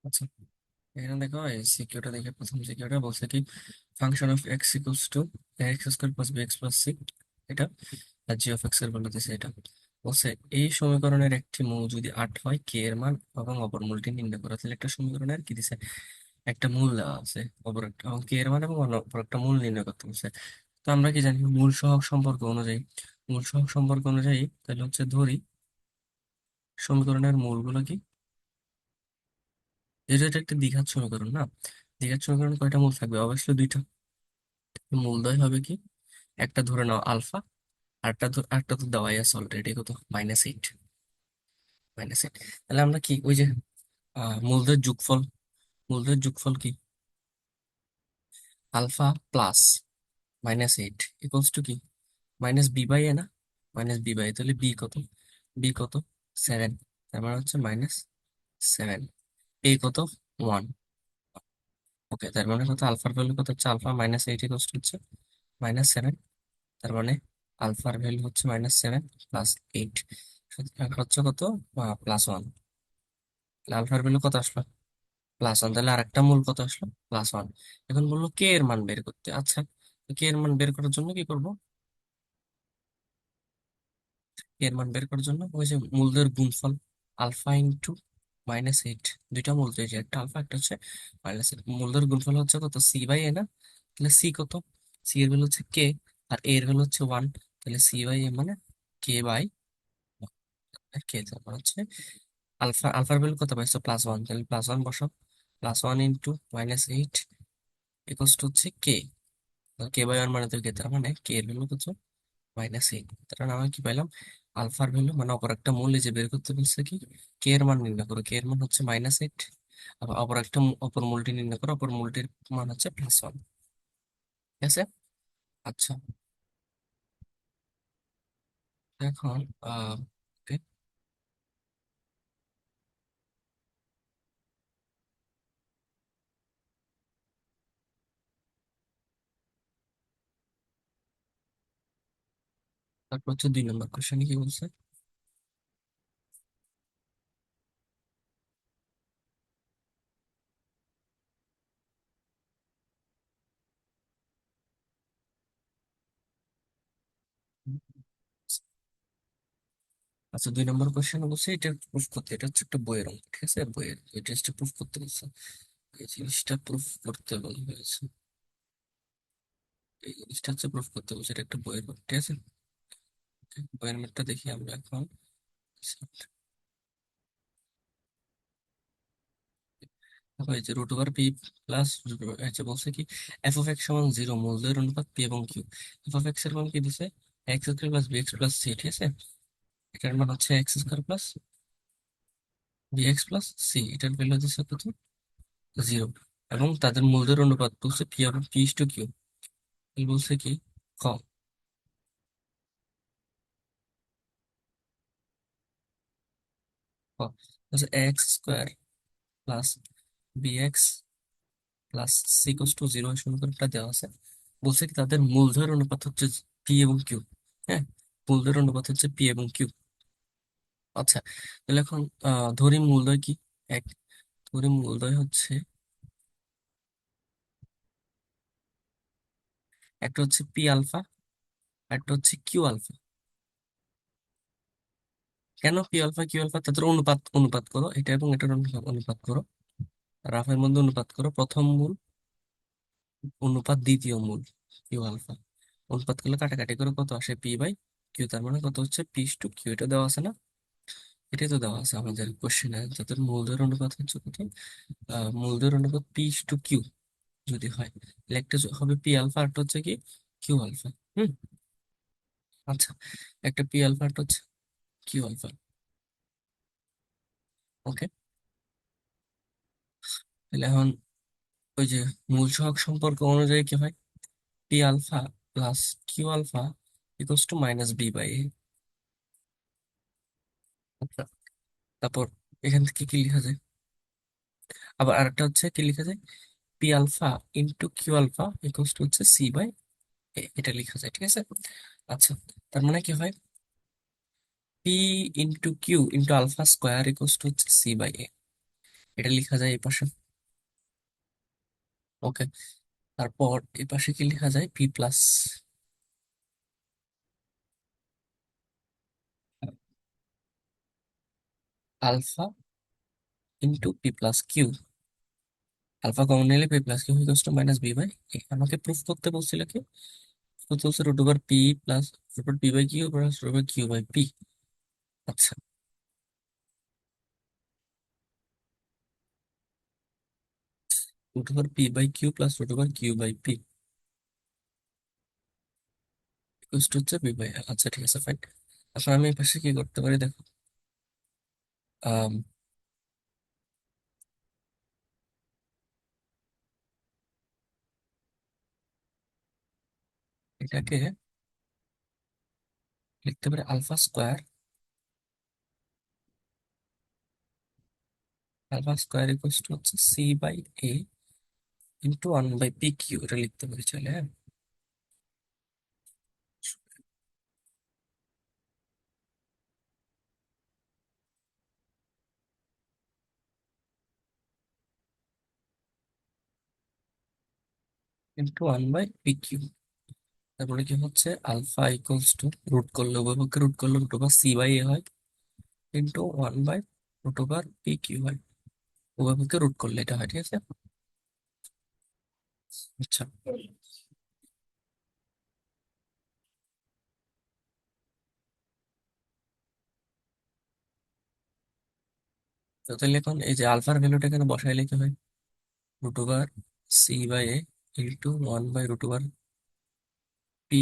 আচ্ছা, এখানে দেখো এই সিকিউটা দেখে প্রথম সিকিউটা বলছে কি function of x equals to x square plus b x plus c, এটা আর জি অফ এক্স এর বলে দিছে। এটা বলছে এই সমীকরণের একটি মূল যদি 8 হয়, কে এর মান এবং অপর মূলটি নির্ণয় করা। তাহলে একটা সমীকরণের কি দিছে, একটা মূল দেওয়া আছে, অপর একটা এবং কে এর মান এবং অপর একটা মূল নির্ণয় করতে বলছে। তো আমরা কি জানি মূল সহগ সম্পর্ক অনুযায়ী, মূল সহগ সম্পর্ক অনুযায়ী তাহলে হচ্ছে ধরি সমীকরণের মূলগুলো কি, যেহেতু এটা একটা দ্বিঘাত সমীকরণ না, দ্বিঘাত সমীকরণ কয়টা মূল থাকবে, অবশ্যই দুইটা। মূলদ্বয় হবে কি, একটা ধরে নাও আলফা, আরেকটা তো দেওয়াই আছে অলরেডি, কত -8, -8। তাহলে আমরা কি ওই যে মূলদের যোগফল, মূলদের যোগফল কি আলফা প্লাস -8 ইকুয়ালস টু কি -b/a না, -b/a। তাহলে বি কত, বি কত 7, তার মানে হচ্ছে -7। এ কত 1। ওকে, তার মানে কত আলফার ভ্যালু কত হচ্ছে, আলফা -8 ইকুয়ালস টু হচ্ছে -7। তার মানে আলফার ভ্যালু হচ্ছে -7 প্লাস 8 হচ্ছে কত +1। আলফার ভ্যালু কত আসলো, +1। তাহলে আরেকটা মূল কত আসলো, +1। এখন বললো কে এর মান বের করতে। আচ্ছা, কে এর মান বের করার জন্য কি করব, কে এর মান বের করার জন্য ওই যে মূলদের গুণফল আলফা ইন্টু -8, দুইটা মূল তো, এই যে একটা আলফা একটা হচ্ছে -8, মূলদের গুণফল হচ্ছে কত c/a না। তাহলে সি কত, সি এর ভ্যালু হচ্ছে কে, আর এ এর ভ্যালু হচ্ছে 1। তাহলে c/a মানে কে তারপর হচ্ছে আলফার ভ্যালু কত পাইছো, +1। তাহলে +1 বসাও, +1 ইন্টু -8 ইকুয়ালস টু হচ্ছে কে। কে/1 মানে তো কে, তার মানে কে এর ভ্যালু কত -8। তার মানে আমরা কি পাইলাম, আলফার ভ্যালু মানে অপর একটা মূল এই যে বের করতে বলছে কি, কে এর মান নির্ণয় করো, কে এর মান হচ্ছে -8। আবার অপর মূলটি নির্ণয় করো, অপর মূলটির মান হচ্ছে +1। ঠিক আছে। আচ্ছা, এখন okay, তারপর হচ্ছে 2 নম্বর কোশ্চেন কি বলছে। আচ্ছা, 2 নম্বর কোশ্চেন বলছে এটা প্রুফ করতে, এটা হচ্ছে একটা বইয়ের অঙ্ক, ঠিক আছে, বইয়ের এই টেস্টে প্রুফ করতে বলছে, এই জিনিসটা প্রুফ করতে বলা হয়েছে, এই জিনিসটা হচ্ছে প্রুফ করতে বলছে, এটা একটা বইয়ের অঙ্ক, ঠিক আছে। বইয়ের ম্যাথটা দেখি আমরা এখন। দেখো এই যে √p প্লাস বলছে কি f(x) = 0, মূলদের অনুপাত পি এবং কিউ। f(x) এর মান কি দিছে, x² plus bx plus C, ঠিক আছে। এটার মান হচ্ছে x² plus bx plus c, এটার ভ্যালু দিচ্ছে কত 0। এবং তাদের মূলদের অনুপাত বলছে পি এবং p/q। বলছে কি ক ক হচ্ছে x² plus bx plus c = 0 সমীকরণটা দেওয়া আছে। বলছে কি তাদের মূলধনের অনুপাত হচ্ছে পি এবং কিউ। হ্যাঁ, মূলধনের অনুপাত হচ্ছে পি এবং কিউ। আচ্ছা, তাহলে এখন ধরি মূলদয় কি, এক, ধরি মূলদয় হচ্ছে একটা হচ্ছে পি আলফা, একটা হচ্ছে কিউ আলফা। কেন পি আলফা কিউ আলফা, তাদের অনুপাত অনুপাত করো, এটা এবং এটার অনুপাত করো, রাফের মধ্যে অনুপাত করো, প্রথম মূল অনুপাত দ্বিতীয় মূল কিউ আলফা, অনুপাত করলে কাটাকাটি করে কত আসে পি/কিউ। তার মানে কত হচ্ছে p/q, এটা দেওয়া আছে না, এটাই তো দেওয়া আছে আমাদের কোশ্চেনে। যাদের মূলদের অনুপাত হচ্ছে কত, মূলদের অনুপাত p/q যদি হয়, তাহলে একটা হবে পি আলফা, একটা হচ্ছে কি কিউ আলফা। হুম। আচ্ছা, একটা পি আলফা একটা হচ্ছে কিউ আলফা। ওকে, তাহলে এখন ওই যে মূল সহগ সম্পর্ক অনুযায়ী কি হয়, p alpha plus q alpha equals to -b/a। আচ্ছা, তারপর এখান থেকে কি লেখা যায়, আবার আরেকটা হচ্ছে কি লেখা যায়, p alpha into q alpha equals to হচ্ছে c/a, এটা লেখা যায়, ঠিক আছে। আচ্ছা, তার মানে কি হয়, p into q into alpha square equals to হচ্ছে c/a। এটা লেখা যায় এই পাশে। ওকে, তারপর এই পাশে কি লেখা যায়? P plus alpha into p plus q. Alpha common নিলে p plus q equals to minus b by a. আমাকে প্রুফ করতে বলছিল কি? প্রুফ হচ্ছে root over p plus root over p by q plus root over q by p. আচ্ছা, root over p by q plus root over q by p equals to হচ্ছে b by. আচ্ছা ঠিক আছে, fine. এখন আমি এই পাশে কি করতে পারি দেখো। আম, এটাকে লিখতে পারি alpha square. Alpha square equals to হচ্ছে c by a into one by p q, এটা লিখতে পারি চলে, হ্যাঁ। Into one by p q. তারপরে কি হচ্ছে? আলফা ইকুয়ালস টু রুট করলে, উভয়পক্ষে রুট করলে root over c by a হয় into one by root over p q হয়। উভয়পক্ষে রুট করলে এটা হয়, ঠিক আছে। আচ্ছা, তো তাহলে এখন এই যে আলফার ভ্যালুটা এখানে বসাইলে কি হয়? Root over c by a into one by root over p,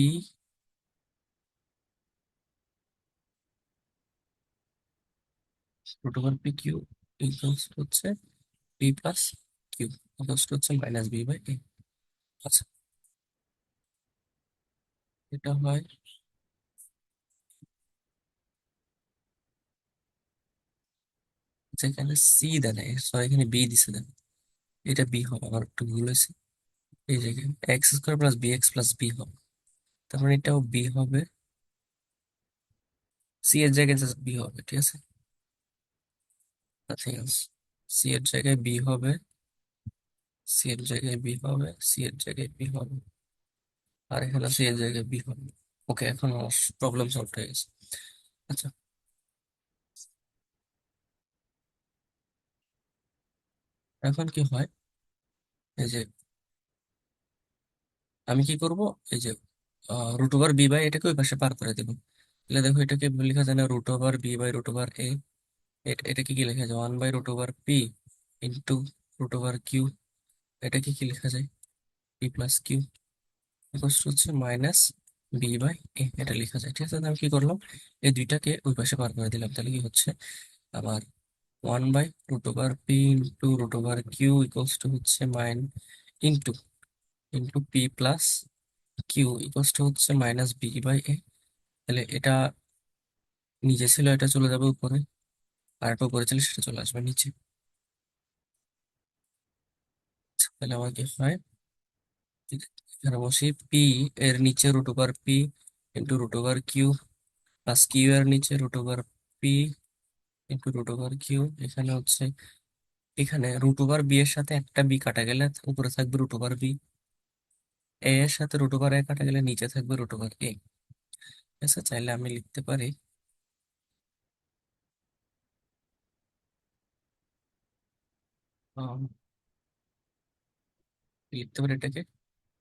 root over p q equals হচ্ছে পি প্লাস কিউ ইকুয়ালস হচ্ছে মাইনাস বি বাই এ। আচ্ছা, এটা হয় যেখানে সি দেয়, সরি এখানে বি দিছে দেন, এটা বি হবে, আমার একটু ভুল হয়েছে। এই জায়গায় x square plus b x plus b হবে, তারপরে এটাও বি হবে। সি এর জায়গায় জাস্ট বি হবে, ঠিক আছে, নাথিং এলস। সি এর জায়গায় বি হবে, সি এর জায়গায় বি হবে, সি এর জায়গায় বি হবে, আর এখানে সি এর জায়গায় বি হবে। ওকে, এখন প্রবলেম সলভ হয়ে গেছে। আচ্ছা, এখন কি হয়? এই যে আমি কি করব, এই যে রুট ওভার বি বাই এটাকে ওই পাশে পার করে দেবো। তাহলে দেখো এটাকে লেখা যায় না root over b by root over a. এটাকে কি লেখা যায়? One by root over p into root over q. এটাকে কি লেখা যায়? পি প্লাস কিউ ইকুয়ালস হচ্ছে মাইনাস বি বাই এ, এটা লেখা যায়, ঠিক আছে। তাহলে আমি কি করলাম? এই দুইটাকে ওই পাশে পার করে দিলাম, তাহলে কি হচ্ছে আবার one by root over p into root over q equals to হচ্ছে mine into into p plus q equals to হচ্ছে মাইনাস বি বাই এ। তাহলে এটা নিচে ছিল, এটা চলে যাবে উপরে, আর একটা উপরে ছিল সেটা চলে আসবে নিচে। তাহলে আমার কি হয়? এখানে বসি পি এর নিচে root over p into root over q plus q এর নিচে root over p into root over q. এখানে হচ্ছে, এখানে রুট ওভার বি এর সাথে একটা বি কাটা গেলে উপরে থাকবে রুট ওভার বি, এ এর সাথে রুট ওভার এ কাটা গেলে নিচে থাকবে রুট ওভার এ। ঠিক আছে, চাইলে আমি লিখতে পারি, আম, লিখতে পারি এটাকে,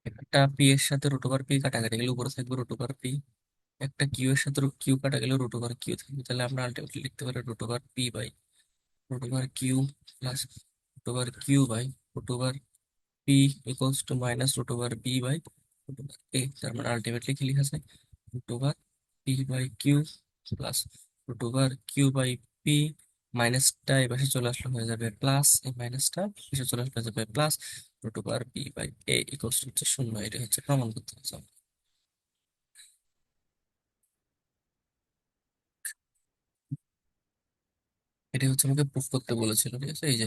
একটা পি এর সাথে রুট ওভার পি কাটা গেলে উপরে থাকবে রুট ওভার পি, একটা কিউ এর সাথে কিউ কাটা গেলে রুট ওভার কিউ থাকবে। তাহলে আমরা আলটিমেটলি লিখতে পারি root over p by root over q plus root over q by root over p equals to minus root over b by root over a. তার মানে আলটিমেটলি কি লেখা যায়? Root over p by q plus root over q by p, মাইনাসটা এই পাশে চলে আসলে হয়ে যাবে প্লাস, এই মাইনাসটা এসে চলে আসলে হয়ে যাবে plus root over p by a equals to হচ্ছে শূন্য। এটা হচ্ছে প্রমাণ করতে হবে। এটা হচ্ছে আমাকে প্রুফ করতে বলেছিল, ঠিক আছে। এই যে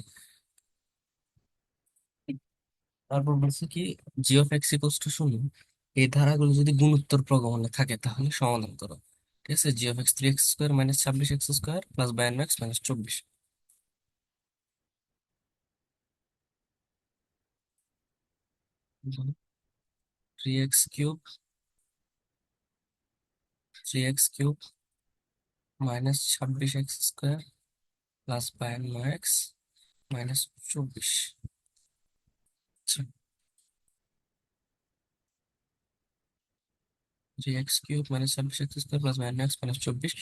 তারপর বলছে কি, জি অফ এক্স ইকুয়ালস টু শূন্য, এই ধারাগুলো যদি গুণোত্তর প্রগমনে থাকে তাহলে সমাধান করো। ঠিক আছে, g of x 3x² - 26x² plus 52x - 24। 3x cube 3x cube -26x² plus 52x -24। আচ্ছা, 3x cube -26x² plus 52x -24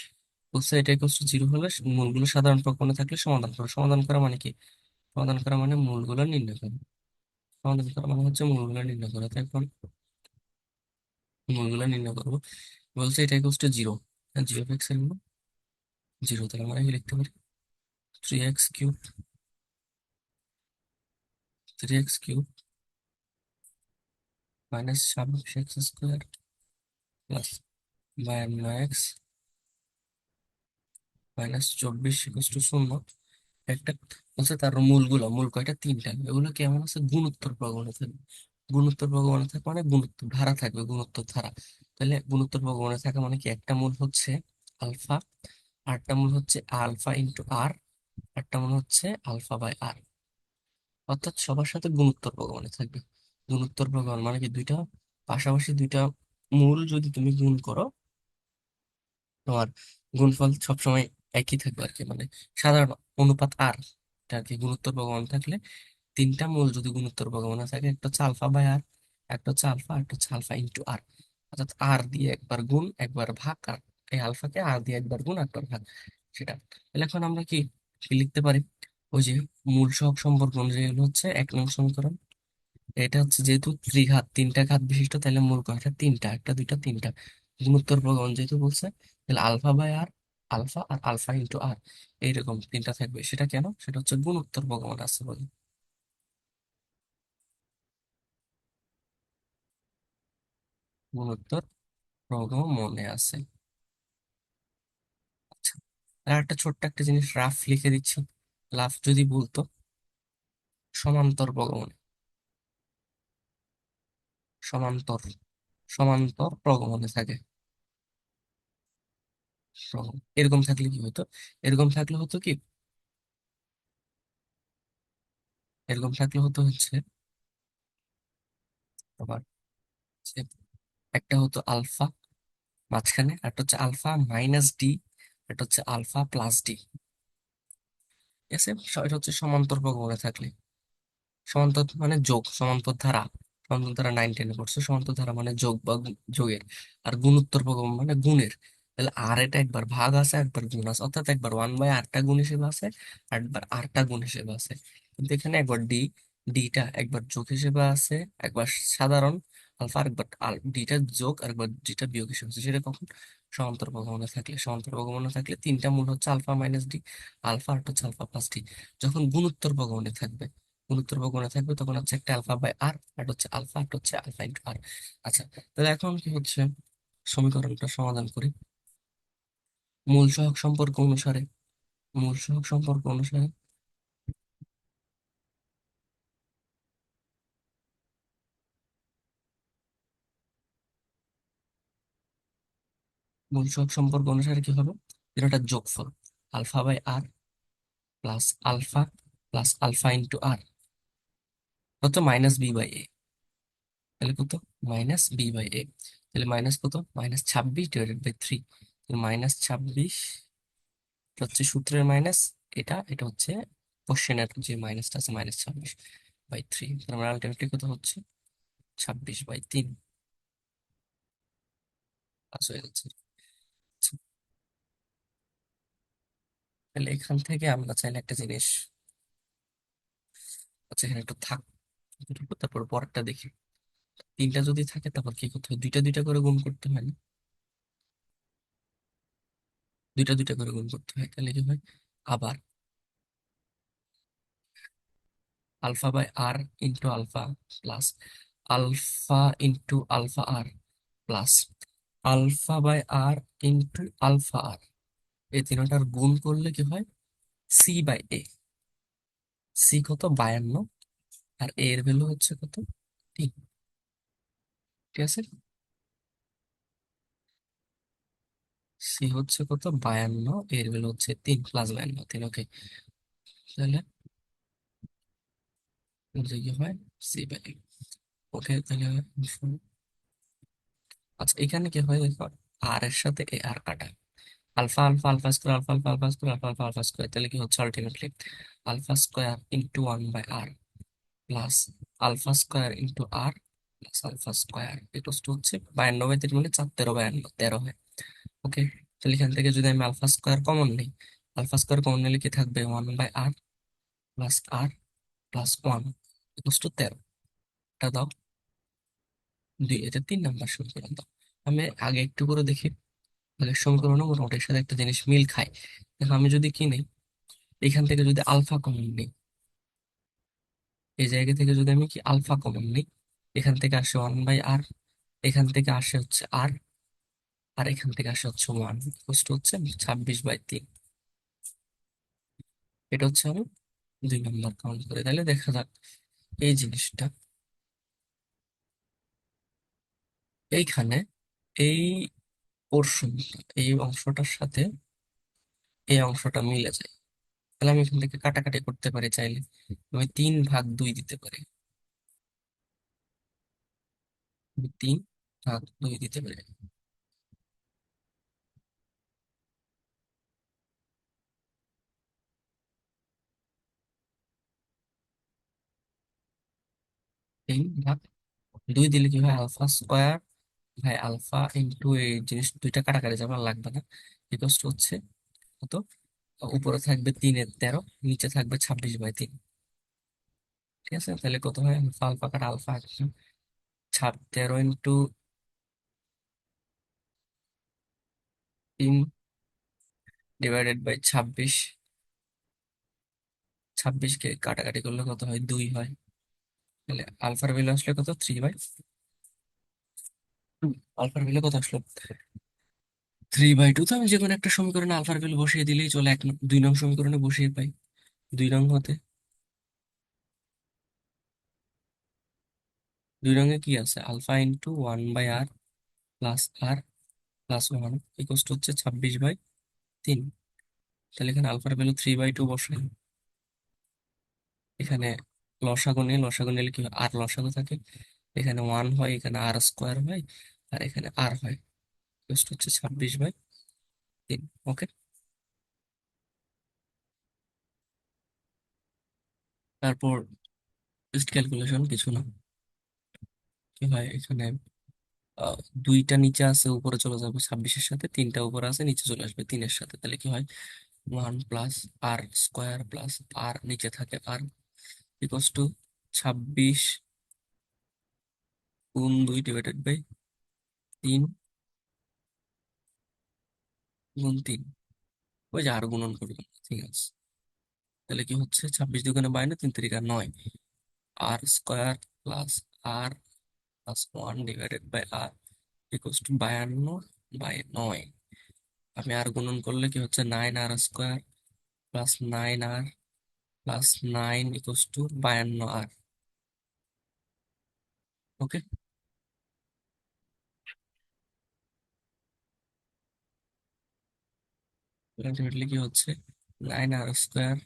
বলছে এটা ইকুয়ালস টু 0 হলে মূলগুলো সাধারণ পক্ষে থাকলে সমাধান করো। সমাধান করা মানে কি? সমাধান করা মানে মূলগুলো নির্ণয় করো। সমাধান করা মানে হচ্ছে মূলগুলো নির্ণয় করা। তো এখন মূলগুলো নির্ণয় করবো। বলছে এটা ইকুয়ালস টু 0, 0 এর গুলো 0, তাহলে আমরা কি লিখতে পারি? 3x cube 3x cube -26x² plus 52x -24 = 0। একটা হচ্ছে তার মূল কয়টা? তিনটা। এগুলো কেমন আছে? গুণোত্তর প্রগমনে থাকবে। গুণোত্তর প্রগমনে থাকবে মানে গুণোত্তর ধারা থাকবে, গুণোত্তর ধারা। তাহলে গুণোত্তর প্রগমনে থাকা মানে কি? একটা মূল হচ্ছে আলফা, আরেকটা মূল হচ্ছে আলফা ইন্টু আর, একটা মূল হচ্ছে আলফা বাই আর। অর্থাৎ সবার সাথে গুণোত্তর প্রগমনে থাকবে। গুণোত্তর প্রগমন মানে কি? দুইটা পাশাপাশি দুইটা মূল যদি তুমি গুণ করো, তোমার গুণফল সবসময় একই থাকবে আর কি, মানে সাধারণ অনুপাত আর। এটা আর কি গুণোত্তর প্রগমন থাকলে তিনটা মূল যদি গুণোত্তর প্রগমনে থাকে, একটা হচ্ছে আলফা বাই আর, একটা হচ্ছে আলফা, একটা হচ্ছে আলফা ইন্টু আর। অর্থাৎ আর দিয়ে একবার গুণ একবার ভাগ, আর এই আলফাকে আর দিয়ে একবার গুণ একবার ভাগ, সেটা। তাহলে এখন আমরা কি কি লিখতে পারি? ওই যে মূল সহগ সম্পর্ক অনুযায়ী হলো হচ্ছে 1 নং সমীকরণ। এটা হচ্ছে যেহেতু ত্রিঘাত, তিনটা ঘাত বিশিষ্ট, তাহলে মূল কয়টা? তিনটা, একটা দুইটা তিনটা। গুণোত্তর প্রগমন যেহেতু বলছে, তাহলে আলফা বাই আর, আলফা আর আলফা ইন্টু আর, এইরকম তিনটা থাকবে। সেটা কেন? সেটা হচ্ছে গুণোত্তর প্রগমন আছে বলে। গুণোত্তর প্রগমন মনে আছে। আচ্ছা, আর একটা ছোট্ট একটা জিনিস রাফ লিখে দিচ্ছি। রাফ যদি বলতো সমান্তর প্রগমনে, সমান্তর সমান্তর প্রগমনে থাকে, এরকম থাকলে কি হতো? এরকম থাকলে হতো কি? এরকম থাকলে হতো হচ্ছে তোমার যে একটা হতো আলফা মাঝখানে, একটা হচ্ছে আলফা মাইনাস ডি, একটা হচ্ছে আলফা প্লাস ডি। ঠিক আছে, এটা হচ্ছে সমান্তর প্রগমনে থাকলে। সমান্তর মানে যোগ, সমান্তর ধারা। সমান্তর ধারা 9-10 পড়ছে। সমান্তর ধারা মানে যোগ বা যোগের। আর গুণোত্তর প্রগমন মানে গুণের। তাহলে আর এটা একবার ভাগ আছে, একবার গুণ আছে, অর্থাৎ একবার 1/r গুণ হিসেবে আছে, আর একবার আরটা গুণ হিসেবে আছে। কিন্তু এখানে একবার ডিটা একবার যোগ হিসেবে আছে, একবার সাধারণ আলফা, একবার ডিটা যোগ আর একবার ডিটা বিয়োগ হিসেবে আছে। সেটা কখন? সমান্তর প্রগমনে থাকলে। সমান্তর প্রগমনে থাকলে তিনটা মূল হচ্ছে আলফা মাইনাস ডি, আলফা আর একটা হচ্ছে আলফা প্লাস ডি। যখন গুণোত্তর প্রগমনে থাকবে, গুণোত্তর প্রগমনে থাকবে, তখন হচ্ছে একটা আলফা বাই আর, আর হচ্ছে আলফা, আর হচ্ছে আলফা ইন্টু আর। আচ্ছা, তাহলে এখন কি হচ্ছে? সমীকরণটা সমাধান করি মূল সহগ সম্পর্ক অনুসারে। মূল সহগ সম্পর্ক অনুসারে মূল সহগ সম্পর্ক অনুসারে কি হবে? এটা একটা যোগফল, alpha by r plus alpha plus alpha into r কত? -b/a। তাহলে কত? -b/a। তাহলে মাইনাস কত? -26/3। -26 হচ্ছে সূত্রের মাইনাস, এটা এটা হচ্ছে কোশ্চেনের যে মাইনাসটা আছে, -26/3। আমার আলটিমেটলি কত হচ্ছে? 26/3 পাস হয়ে যাচ্ছে। আচ্ছা, তাহলে এখান থেকে আমরা চাইলে একটা জিনিস, আচ্ছা এখানে একটু থাক, তারপর পরেরটা দেখি। তিনটা যদি থাকে তারপর কি করতে হয়? দুইটা দুইটা করে গুণ করতে হয় না? দুইটা দুইটা করে গুণ করতে হয়, তাহলে কি হয়? আবার alpha by r into alpha plus alpha into alpha r plus alpha by r into alpha r, এই তিনটার গুণ করলে কি হয়? c/a। সি কত? 52। আর a এর ভ্যালু হচ্ছে কত? 3। ঠিক আছে, সি হচ্ছে কত? 52। এর ভ্যালু হচ্ছে 3 প্লাস 52 3। ওকে, তাহলে যে কি হয়? c/a। ওকে, তাহলে আচ্ছা এখানে কি হয় দেখো, আর এর সাথে এ আর কাটা, alpha alpha alpha square alpha alpha alpha square alpha alpha alpha square, তাহলে কি হচ্ছে ultimately alpha square into 1/r plus alpha square into r plus alpha square equal to হচ্ছে 52/3 মানে 4 13 52 13 হয়। ওকে, তাহলে এখান থেকে যদি আমি আলফা স্কোয়ার কমন নিই, আলফা স্কোয়ার কমন নিলে কি থাকবে 1/r plus r plus 1 equal to 13। এটা দাও, দুই, এটা 3 নাম্বার সমীকরণ দাও। আমি আগে একটু করে দেখি, আগের সমীকরণে মোটামুটি এর সাথে একটা জিনিস মিল খায়। দেখো আমি যদি কি নেই, এখান থেকে যদি আলফা কমন নিই, এই জায়গা থেকে যদি আমি কি আলফা কমন নিই, এখান থেকে আসে 1/r, এখান থেকে আসে হচ্ছে আর, আর এখান থেকে আসে হচ্ছে 1, কষ্ট হচ্ছে 26/3। এটা হচ্ছে আমি 2 নাম্বার কাউন্ট করে, তাহলে দেখা যাক এই জিনিসটা এইখানে এই পোর্শনটা এই অংশটার সাথে এই অংশটা মিলে যায়। তাহলে আমি এখান থেকে কাটাকাটি করতে পারি চাইলে, আমি 3/2 দিতে পারি, আমি 3/2 দিতে পারি। 3/2 দিলে কি হয়, আলফা স্কোয়ার ভাই আলফা ইন্টু এই জিনিস দুইটা কাটাকাটি যাবে, আর লাগবে না। ইকুয়াল হচ্ছে কত, উপরে থাকবে 3/13, নিচে থাকবে 26/3। ঠিক আছে, তাহলে কত হয়, আলফা আলফা কাটা আলফা, 13 × 3 / 26, 26 কে কাটাকাটি করলে কত হয়, 2 হয়। তাহলে আলফার ভ্যালু আসলে কত, 3/2। আলফার ভ্যালু কত আসলো, 3/2। তো আমি যে কোনো একটা সমীকরণে আলফার ভ্যালু বসিয়ে দিলেই চলে, 2 নং সমীকরণে বসিয়ে পাই। 2 নং হতে, 2 নং কি আছে, alpha into 1/r plus r plus 1 equal হচ্ছে 26/3। তাহলে এখানে আলফার ভ্যালু 3/2 বসাই, এখানে লসাগু নিয়ে, লসাগু নিলে কি হয়, আর লসাগু থাকে, এখানে 1 হয়, এখানে আর স্কোয়ার হয়, আর এখানে আর হয়, ইকুয়াল হচ্ছে 26/3। ওকে, তারপর জাস্ট ক্যালকুলেশন, কিছু না। কি হয় এখানে, আহ, 2টা নিচে আছে, উপরে চলে যাবে 26-এর সাথে, 3টা উপরে আছে, নিচে চলে আসবে 3-এর সাথে, তাহলে কি হয় 1 প্লাস আর স্কোয়ার প্লাস আর নিচে থাকে আর ইকুয়াল টু 26 × 2 / 3 ওই যে আর গুণন করবেন, ঠিক আছে। তাহলে কি হচ্ছে 26 × 2 = 52, 3 × 3 = 9, r square plus r plus 1/r equal to 52/9। আমি আর গুণন করলে কি হচ্ছে 9r² plus 9r plus 9 equal to 52r। Okay, ultimately কি হচ্ছে 9r²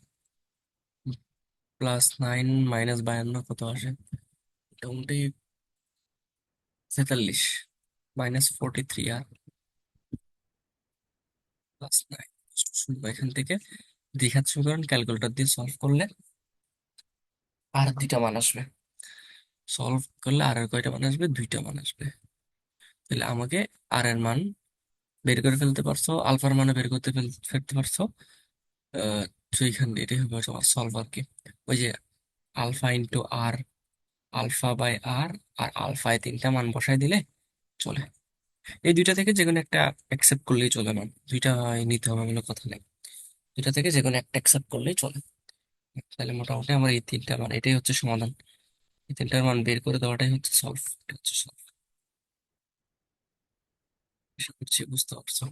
প্লাস 9 মাইনাস 52 কত আসে, মোটামুটি 43, -43r প্লাস 9 শুনবো এখান থেকে। দ্বিঘাত সমীকরণ ক্যালকুলেটর দিয়ে সলভ করলে আর 2টা মান আসবে, সলভ করলে আর কয়টা মান আসবে, 2টা মান আসবে। তাহলে আমাকে আর এর মান বের করে ফেলতে পারছো, আলফার মানে বের করতে ফেলতে পারছো। আহ, তো এখানে এটাই হবে তোমার সলভ আর কি। ওই যে আলফা ইন্টু আর, আলফা/আর, আর আলফায় 3টা মান বসাই দিলে চলে। এই 2টা থেকে যে কোনো একটা অ্যাকসেপ্ট করলেই চলে, মান 2টা নিতে হবে বলে কথা নেই, 2টা থেকে যে কোনো একটা অ্যাকসেপ্ট করলেই চলে। তাহলে মোটামুটি আমার এই 3টা মান, এটাই হচ্ছে সমাধান। এই 3টার মান বের করে দেওয়াটাই হচ্ছে সলভ, এটা হচ্ছে সলভ। আশা করছি বুঝতে পারছো।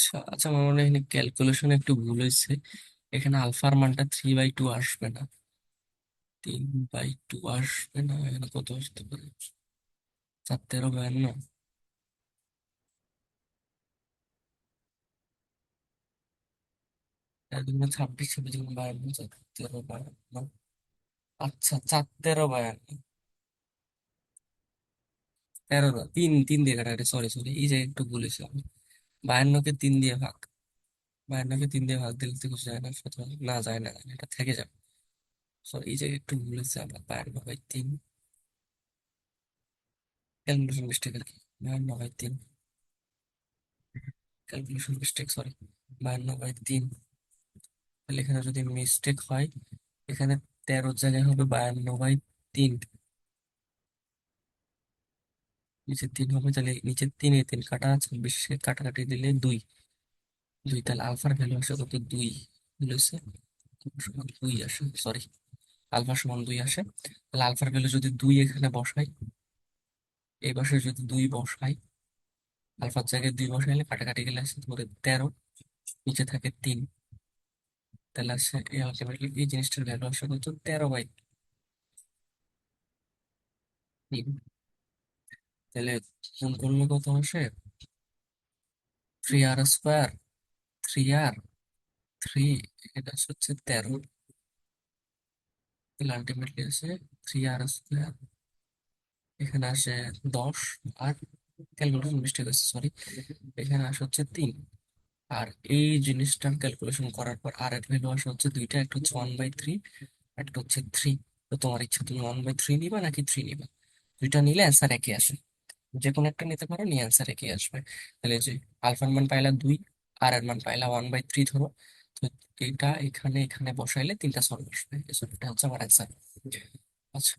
আচ্ছা আচ্ছা, আমার মনে হয় এখানে ক্যালকুলেশন একটু ভুল হয়েছে। এখানে আলফার মানটা 3/2 আসবে না, 3/2 আসবে না। এখানে কত আসতে পারে? 4 13 52, 26 26 52, 4 13 52। আচ্ছা, 4 13 52, তিন তিন দিয়ে কাটাকাটি, সরি সরি, এই যে একটু বলেছিলাম। 52কে 3 দিয়ে ভাগ, 52কে 3 দিয়ে ভাগ দিলে তো কিছু যায় না, সুতরাং না যায় না, এটা থেকে যাবে। সরি, এই যে একটু ভুলেছে আমরা, 52/3। ক্যালকুলেশন মিস্টেক আর কি। 52/3, ক্যালকুলেশন মিস্টেক, সরি। 52/3, তাহলে এখানে যদি মিস্টেক হয়, এখানে 13 জায়গায় হবে 52/3। নিচে 3 হবে, তাহলে নিচে 3 কাটা আছে, 20 কাটাকাটি দিলে 2 2, তাহলে আলফার ভ্যালু আসে কত? 2 হচ্ছে, সমান 2 আসে, সরি, আলফা সমান 2 আসে। তাহলে আলফার ভ্যালু যদি 2 এখানে বসাই, এই পাশে যদি 2 বসাই, আলফার জায়গায় 2 বসাইলে কাটাকাটি গেলে আসে ধরে 13, নিচে থাকে 3। তাহলে আসে এই আলটিমেটলি এই জিনিসটার ভ্যালু আসে কত? 13/3। তাহলে গুণ করলে কত আসে? 3r², 3r 3, এটা হচ্ছে 13। তাহলে আলটিমেটলি আসে 3r², এখানে আসে 10। আর ক্যালকুলেশন মিস্টেক আছে, সরি, এখানে আসে হচ্ছে 3। আর এই জিনিসটার ক্যালকুলেশন করার পর আর এর ভ্যালু আসে হচ্ছে দুইটা, একটা হচ্ছে 1/3, একটা হচ্ছে 3। তো তোমার ইচ্ছা, তুমি 1/3 নিবা নাকি 3 নিবা। দুইটা নিলে অ্যান্সার একই আসে, যে কোনো একটা নিতে পারো, নিয়ে অ্যান্সার একই আসবে। তাহলে এই যে আলফার মান পাইলা 2, আর এর মান পাইলা 1/3 ধরো। তো এটা এখানে এখানে বসাইলে 3টা সলভ আসবে, এটা হচ্ছে আমার অ্যান্সার। আচ্ছা,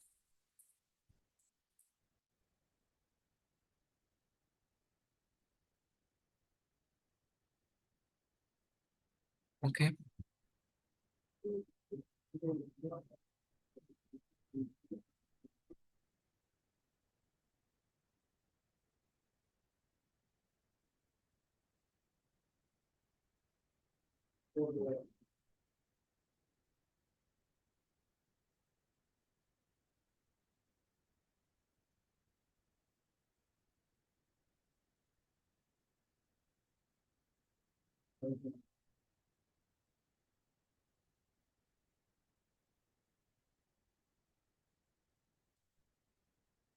ওকে।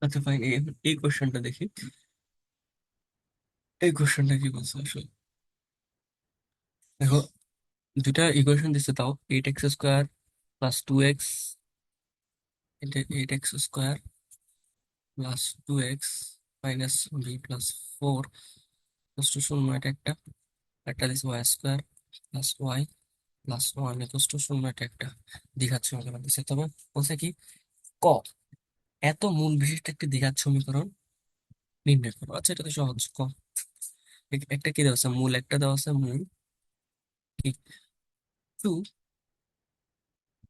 আচ্ছা ফাইন, এই এই কোশ্চেনটা দেখি। এই কোশ্চেনটা কি বলছে আসলে? দেখো, দুটা ইকুয়েশন দিচ্ছে, তাও 8x² প্লাস 2x, এটা 8x² plus 2x minus b plus 4 plus to শূন্য, এটা একটা। একটা দিচ্ছে y² plus y plus 1 equal to শূন্য, এটা একটা। দ্বিঘাত সমীকরণ দিচ্ছে, তবে বলছে কি, ক, এত মূল বিশিষ্ট একটি দ্বিঘাত সমীকরণ নির্ণয় করো। আচ্ছা, এটা তো সহজ। ক, একটা কি দেওয়া আছে? মূল একটা দেওয়া আছে, মূল কি, 2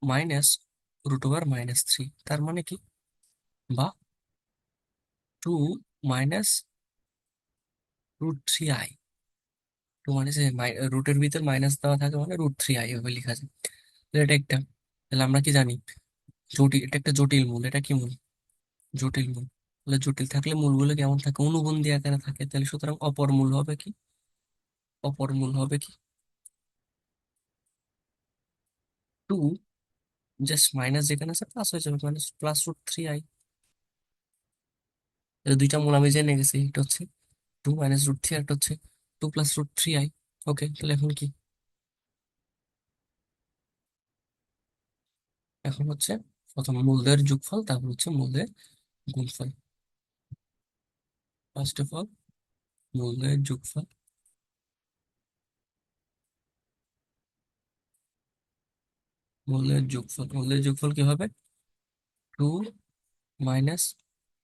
মাইনাস √(-3), তার মানে কি, বা 2 মাইনাস √3i। 2 মানে যে রুটের ভিতর মাইনাস দেওয়া থাকে, মানে √3i এভাবে লেখা যায়। তো এটা একটা। তাহলে আমরা কি জানি, জটিল, এটা একটা জটিল মূল, এটা কি মূল? জটিল মূল। তাহলে জটিল থাকলে মূলগুলো কেমন থাকে? অনুবন্ধী আকারে থাকে। তাহলে সুতরাং অপর মূল হবে কি? অপর মূল হবে কি, 2, জাস্ট মাইনাস যেখানে আছে প্লাস হয়ে যাবে, মাইনাস প্লাস √3i। দুইটা মূল আমি জেনে গেছি, এটা হচ্ছে 2 মাইনাস √3, একটা হচ্ছে 2 প্লাস √3i। ওকে, তাহলে এখন কি? এখন হচ্ছে প্রথম মূলদের যোগফল, তারপর হচ্ছে মূলদের গুণফল। ফার্স্ট অফ অল মূলদের যোগফল, মূলদের যোগফল কি হবে? 2 minus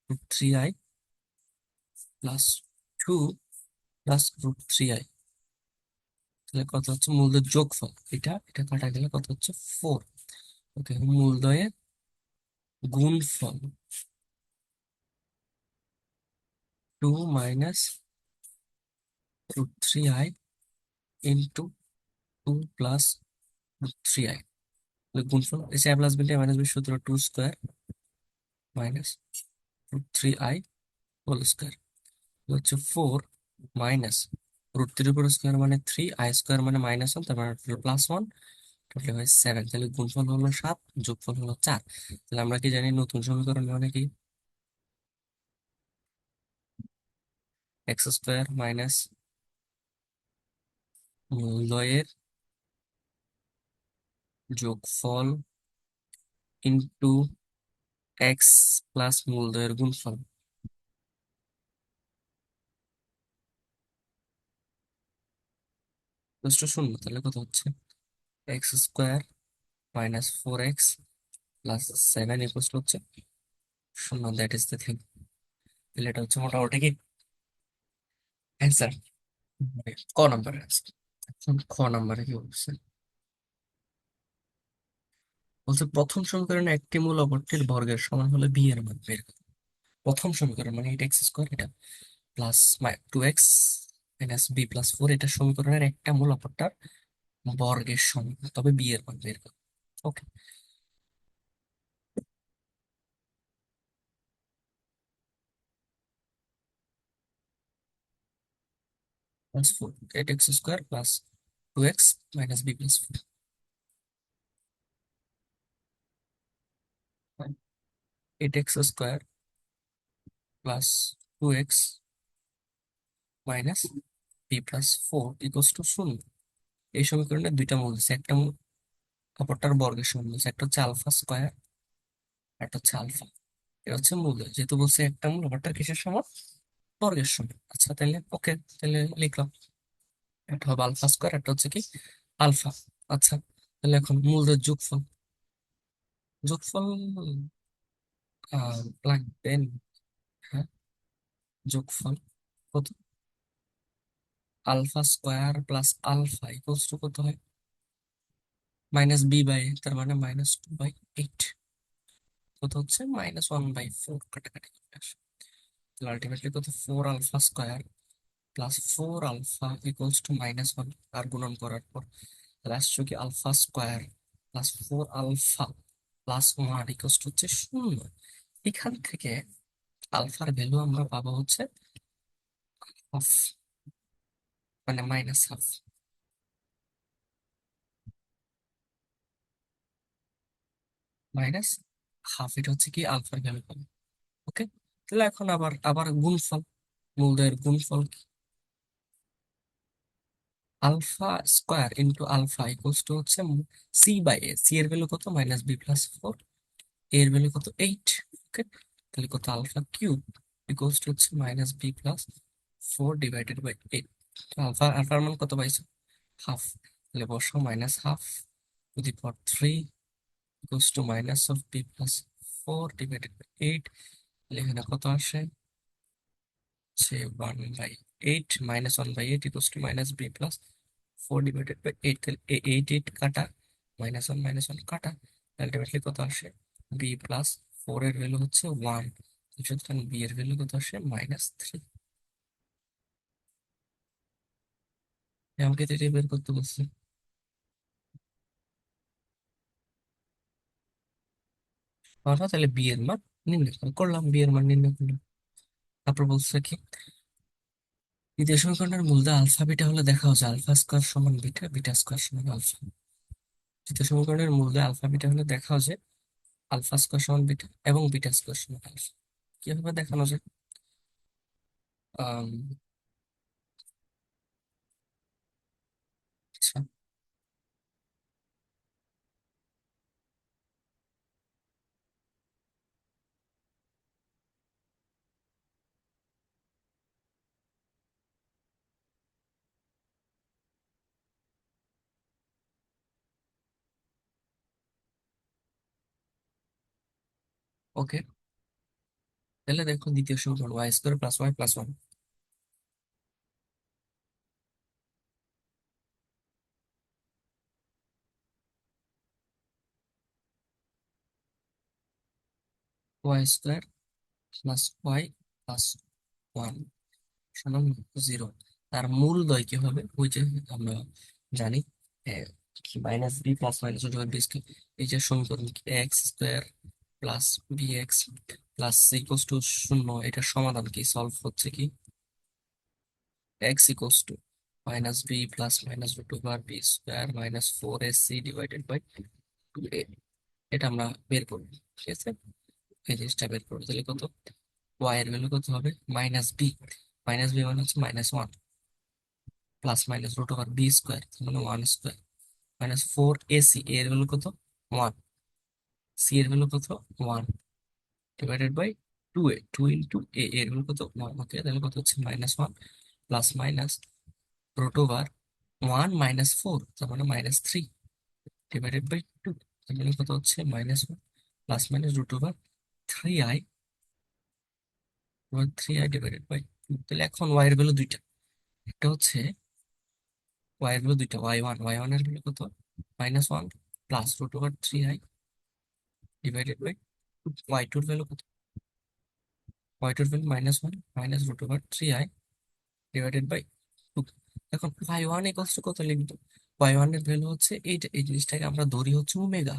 √3i plus 2 plus √3i। তাহলে কত হচ্ছে মূলদের যোগফল? এটা এটা কাটা গেলে কত হচ্ছে? 4। ওকে, মূলদয়ের গুণফল 2 মাইনাস √3i ইন্টু 2 + √3i। গুণফল এসে a plus beta minus b সূত্র 2² মাইনাস √3i হোল স্কোয়ার হচ্ছে 4 - √3 উপর স্কোয়ার মানে 3, i² মানে -1, তার মানে +1, টোটাল হয় 7। তাহলে গুণফল হলো 7, যোগফল হলো 4। তাহলে আমরা কি জানি নতুন সমীকরণ মানে কি? x² মাইনাস মূলদয়ের যোগফল ইন্টু এক্স প্লাস মূলদয়ের গুণফল ইকুয়ালস টু 0। তাহলে কত হচ্ছে? x² minus 4x plus 7 equals to হচ্ছে 0। That is the thing. তাহলে এটা হচ্ছে মোটামুটি কি অ্যান্সার। ক নাম্বারের অ্যান্সার। এখন খ নাম্বারে কি বলছে? বলছে প্রথম সমীকরণে একটি মূল অপরটির বর্গের সমান হলে বি এর মান বের করো। প্রথম সমীকরণ মানে এটা x² এটা প্লাস 2x মাইনাস b+4, এটা সমীকরণের একটা মূল অপরটার বর্গের সমান, তবে বি এর মান বের করো। ওকে, +4 8x² plus 2x minus b+4, 8x² plus 2x minus b+4 equals to 0। এই সমীকরণে দুইটা মূল দিচ্ছে, একটা মূল অপরটার বর্গের সমান দিচ্ছে, একটা হচ্ছে α², একটা হচ্ছে আলফা। এটা হচ্ছে মূল, যেহেতু বলছে একটা মূল অপরটার কিসের সমান? বর্গের সমান। আচ্ছা তাহলে ওকে, তাহলে লিখলাম একটা হবে α², একটা হচ্ছে কি আলফা। আচ্ছা, তাহলে এখন মূলদের যোগফল, যোগফল লাগবেন। হ্যাঁ, যোগফল কত? α² প্লাস আলফা ইকুয়ালস টু কত হয়? -b/a, তার মানে -2/8। কত হচ্ছে? -1/4, কাটাকাটি করে আসে। তাহলে আলটিমেটলি কত? 4α² প্লাস 4α ইকুয়ালস টু -1, আর গুণন করার পর তাহলে আসছে কি α² প্লাস 4α প্লাস 1 ইকুয়ালস টু হচ্ছে 0। এখান থেকে আলফার ভ্যালু আমরা পাবো হচ্ছে হাফ, মানে -1/2, -1/2। এটা হচ্ছে কি আলফার ভ্যালু পাবো। ওকে, তাহলে এখন আবার আবার গুণফল, মূলদের গুণফল কি? α² ইন্টু আলফা ইকুয়ালস টু হচ্ছে c/a। সি এর ভ্যালু কত? -b+4, এর ভ্যালু কত? 8। ওকে, তাহলে কত? α³ ইকুয়ালস টু হচ্ছে -b+4 / 8। আলফার মান কত পাইছো? হাফ। তাহলে বসো -1/2 equals to minus of b+4 / 8। তাহলে এখানে কত আসে? সে 1/8, -1/8 ইকুয়ালস টু -b+4 / 8। তাহলে 8 কাটা, -1 কাটা, আলটিমেটলি কত আসে? b+4 এর ভ্যালু হচ্ছে 1, সুতরাং বি এর ভ্যালু কত আসে? -3। আমাকে তো এটা বের করতে বলছে। আমরা তাহলে বি এর মান নির্ণয় করলাম, বি এর মান নির্ণয় করলাম। তারপর বলছে কি, দ্বিতীয় সমীকরণের মূলদা আলফা বিটা হলে দেখা হচ্ছে α² সমান বিটা, β² সমান আলফা। তৃতীয় সমীকরণের মূলদা আলফা বিটা হলে দেখা হচ্ছে α² সমান বিটা এবং β² সমান আলফা। কিভাবে দেখানো যায়? আম, আচ্ছা, ওকে, তাহলে দেখো দ্বিতীয় সমীকরণ y² plus y plus 1, y² plus y plus 1 সমান 0। তার মূলদ্বয় কি হবে, ওই যে আমরা জানি কি minus b plus minus root over b square. এই যে সমীকরণ x square plus b x plus equals to শূন্য, এটার সমাধান কি, সলভ হচ্ছে কি x equals to minus b plus minus root over b square minus four a c divided by two a. এটা আমরা বের করবো, ঠিক আছে। এই জিনিসটা বের করবো, তাহলে কত, ওয়াই এর ভ্যালু কত হবে মাইনাস বি মানে হচ্ছে -1 plus minus root over b square মানে 1 square minus four a c এর ভ্যালু কত 1, সি এর ভ্যালু কত 1 divided by 2 a, 2 into a এর ভ্যালু কত 1। ওকে, তাহলে কত হচ্ছে -1 প্লাস মাইনাস রুট ওভার 1 - 4 তার মানে -3 ডিভাইডেড বাই 2, তার মানে কত হচ্ছে -1 plus minus root over 3i 3i divided by 2। তাহলে এখন ওয়াই এর ভ্যালু দুইটা, একটা হচ্ছে ওয়াই এর ভ্যালু দুইটা, ওয়াই ওয়ান এর ভ্যালু কত -1 plus root over 3i divided by y টুর ভ্যালু কত, ওয়াই টুর value -1 minus root over 3i divided by 2। এখন ওয়াই ওয়ান ইকুয়ালস টু কত লিখবো, ওয়াই ওয়ান এর ভ্যালু হচ্ছে এইটা, এই জিনিসটাকে আমরা ধরি হচ্ছে ওমেগা,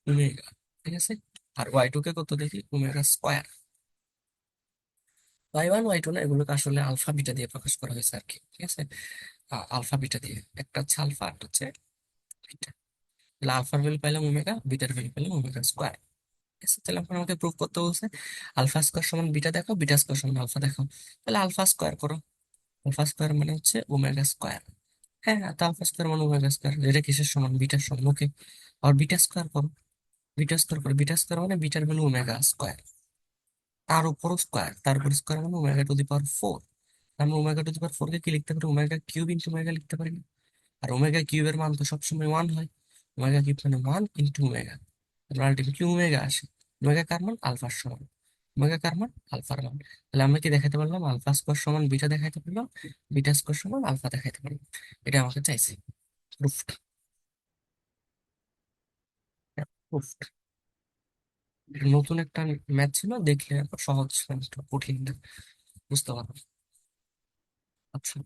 ওমেগা, ঠিক আছে। আর ওয়াই টু কে কত দেখি, omega square. Y one y two না, এগুলোকে আসলে আলফা বিটা দিয়ে প্রকাশ করা হয়েছে আর কি, ঠিক আছে। আলফা বিটা দিয়ে, একটা হচ্ছে আলফা একটা হচ্ছে বিটা। তাহলে আলফার ভ্যালু পাইলাম ওমেগা, বিটার ভ্যালু পাইলাম ওমেগা স্কোয়ার। ঠিক আছে, তাহলে এখন আমাকে প্রুভ করতে বলছে আলফা স্কোয়ার সমান বিটা দেখো, বিটা স্কোয়ার সমান আলফা দেখো। তাহলে আলফা স্কোয়ার করো, আলফা স্কোয়ার মানে হচ্ছে ওমেগা স্কোয়ার। হ্যাঁ হ্যাঁ, তো আলফা স্কোয়ার মানে ওমেগা স্কোয়ার, যেটা কিসের সমান, বিটার সমান। ওকে, আর বিটা স্কোয়ার করো, বিটা স্কোয়ার মানে বিটার ভ্যালু ওমেগা স্কোয়ার, তার উপর স্কোয়ার, তার উপর স্কোয়ার মানে ওমেগা টু দি পাওয়ার 4। আমি ওমেগা টু দি পাওয়ার 4 কে কি লিখতে পারি, ওমেগা কিউব ইন্টু ওমেগা লিখতে পারি না? আর ওমেগা কিউবের মান তো সবসময় 1 হয়, ওমেগা কিউব মানে 1 × ওমেগা, আলটিমেটলি ওমেগা আসে। ওমেগা কার মান, আলফার সমান। ওমেগা কার মান, আলফার মান। তাহলে আমরা কি দেখাতে পারলাম, আলফা স্কোয়ার সমান বিটা দেখাতে পারলাম, বিটা স্কোয়ার সমান আলফা দেখাতে পারলাম। এটা আমাকে চাইছে, প্রুফড, প্রুফড। নতুন একটা ম্যাথ ছিল, দেখলে সহজ, একটু কঠিন না, বুঝতে পারবো। আচ্ছা,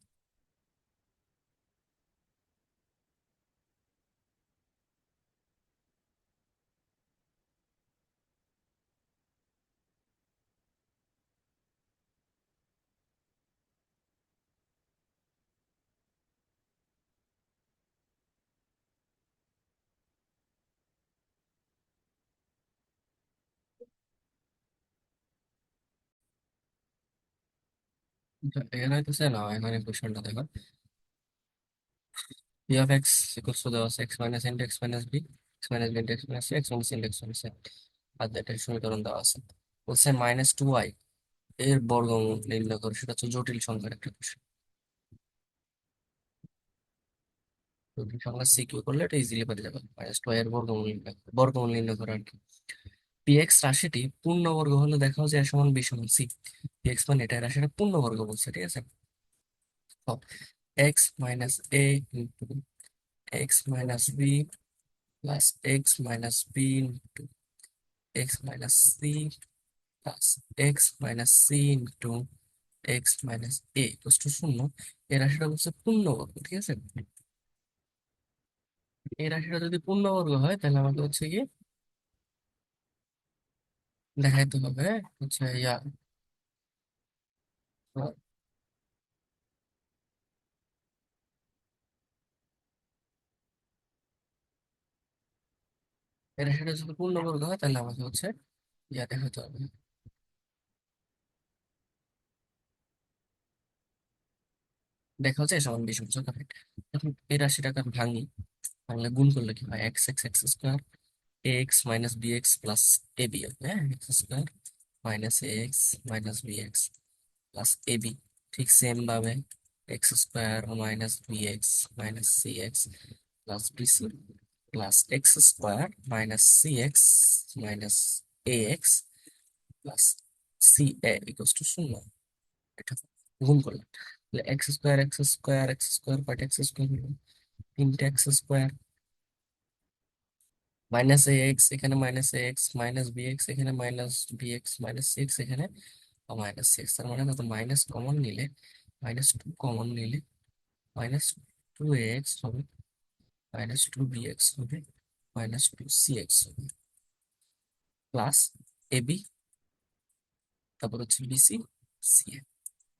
এখানে হইতেছে না, এখানে কোশ্চেনটা দেখো, p of x equals to দেওয়া আছে x minus into x minus b, x minus b into x minus c, x minus into x minus a. আর এটার সমীকরণ দেওয়া আছে, বলছে -2i এর বর্গমূল নির্ণয় করো, সেটা হচ্ছে জটিল সংখ্যার একটা বিষয়। জটিল সংখ্যা সিকিউ করলে এটা ইজিলি পেয়ে যাবে, -2i এর বর্গমূল নির্ণয় করা আর কি। পি এক্স রাশিটি পূর্ণবর্গ হলে দেখাও যে এ সমান বি সমান সি। পি এক্স মানে এটা রাশিটা পূর্ণবর্গ বলছে, ঠিক আছে। X minus a into x minus b plus x minus b into x minus c plus x minus c into x minus a equals to 0। এই রাশিটা হচ্ছে পূর্ণবর্গ, ঠিক আছে। এই রাশিটা যদি পূর্ণবর্গ হয় তাহলে আমাকে হচ্ছে কি দেখাইতে হবে, হচ্ছে এই রাশিটা যদি পূর্ণবর্গ হয় তাহলে আমাকে হচ্ছে দেখাতে হবে, দেখা হচ্ছে সমান বিশ হচ্ছে কারেক্ট। এখন এই রাশিটাকে আমি ভাঙি, ভাঙলে গুণ করলে কি হয়, x x x square x minus b x plus a b, হ্যাঁ, x square minus x minus b x plus a b. ঠিক সেম ভাবে x square minus b x minus c x plus b c plus x square minus c x minus a x plus c a equals to 0। এটা গুণ করলাম, তাহলে x square x square x square but x square হলো 3 x square minus a x, এখানে minus a x minus b x, এখানে minus b x minus c x, এখানে minus c x. তার মানে কত, মাইনাস কমন নিলে -2 common নিলে -2 ax হবে, -2 bx হবে, -2 cx হবে, প্লাস ab, তারপর হচ্ছে bc ca,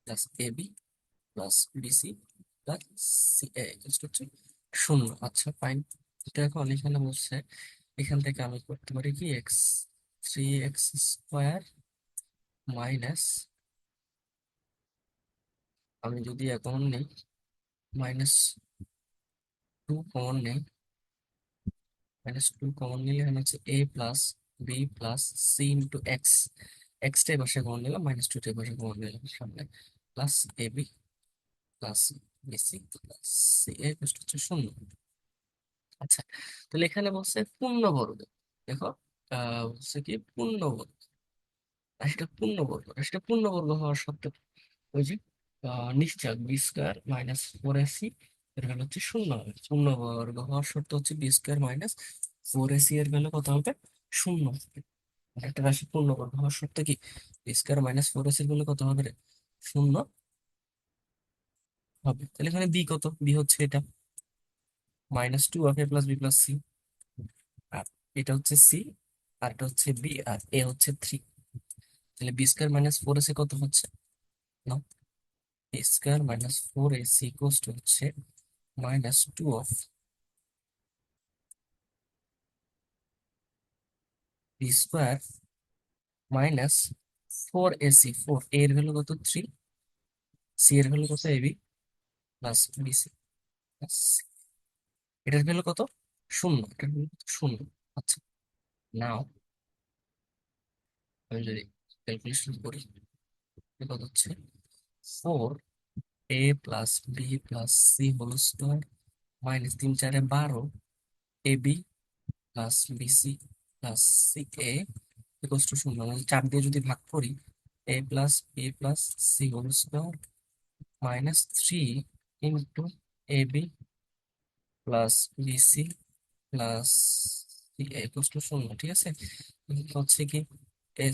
plus ab plus bc plus ca হচ্ছে 0। আচ্ছা ফাইন। এটা এখন এখানে বলছে, এখান থেকে আমি করতে পারি কি x3x² মাইনাস, আমি যদি এখন নেই -2 কমন নেই, -2 কমন নিলে এখানে হচ্ছে a plus b plus c into x, এক্সটাই পাশে কমন নিলাম, -2টাই পাশে কমন নিলাম সামনে, plus ab plus bc plus c a হচ্ছে 0। আচ্ছা, তাহলে এখানে বলছে পূর্ণবর্গ। দেখো বলছে কি পূর্ণবর্গ, রাশিটা পূর্ণবর্গ, রাশিটা পূর্ণবর্গ হওয়ার সত্ত্বেও ওই যে নিশ্চয় বি² - 4ac এর ভ্যালু হচ্ছে 0 হবে। পূর্ণবর্গ হওয়ার শর্ত হচ্ছে বি² - 4ac এর ভ্যালু কত হবে? 0 হবে। আর একটা রাশি পূর্ণবর্গ হওয়ার শর্ত কি বি² - 4ac এর ভ্যালু কত হবে রে? 0 হবে। তাহলে এখানে বি কত? বি হচ্ছে এটা -2 of a + b + c, আর এটা হচ্ছে সি, আর এটা হচ্ছে বি, আর এ হচ্ছে 3। তাহলে বি² - 4ac কত হচ্ছে? না, বি² - 4ac ইকুয়ালস টু হচ্ছে -2 of b² - 4ac, 4 এর ভ্যালু কত? 3, সি এর ভ্যালু কত? এবি প্লাস বিসি প্লাস, এটার ভ্যালু কত? 0, এটার ভ্যালু কত? 0। আচ্ছা, নাও আমি যদি ক্যালকুলেশন করি, এটা কত হচ্ছে? 4a + b + c² -3 × 4 = 12 ab plus bc plus c a equals to 0। মানে 4 দিয়ে যদি ভাগ করি, a + b + c² -3 × ab + bc plus c a equals to 0। ঠিক আছে, এটা হচ্ছে কি a²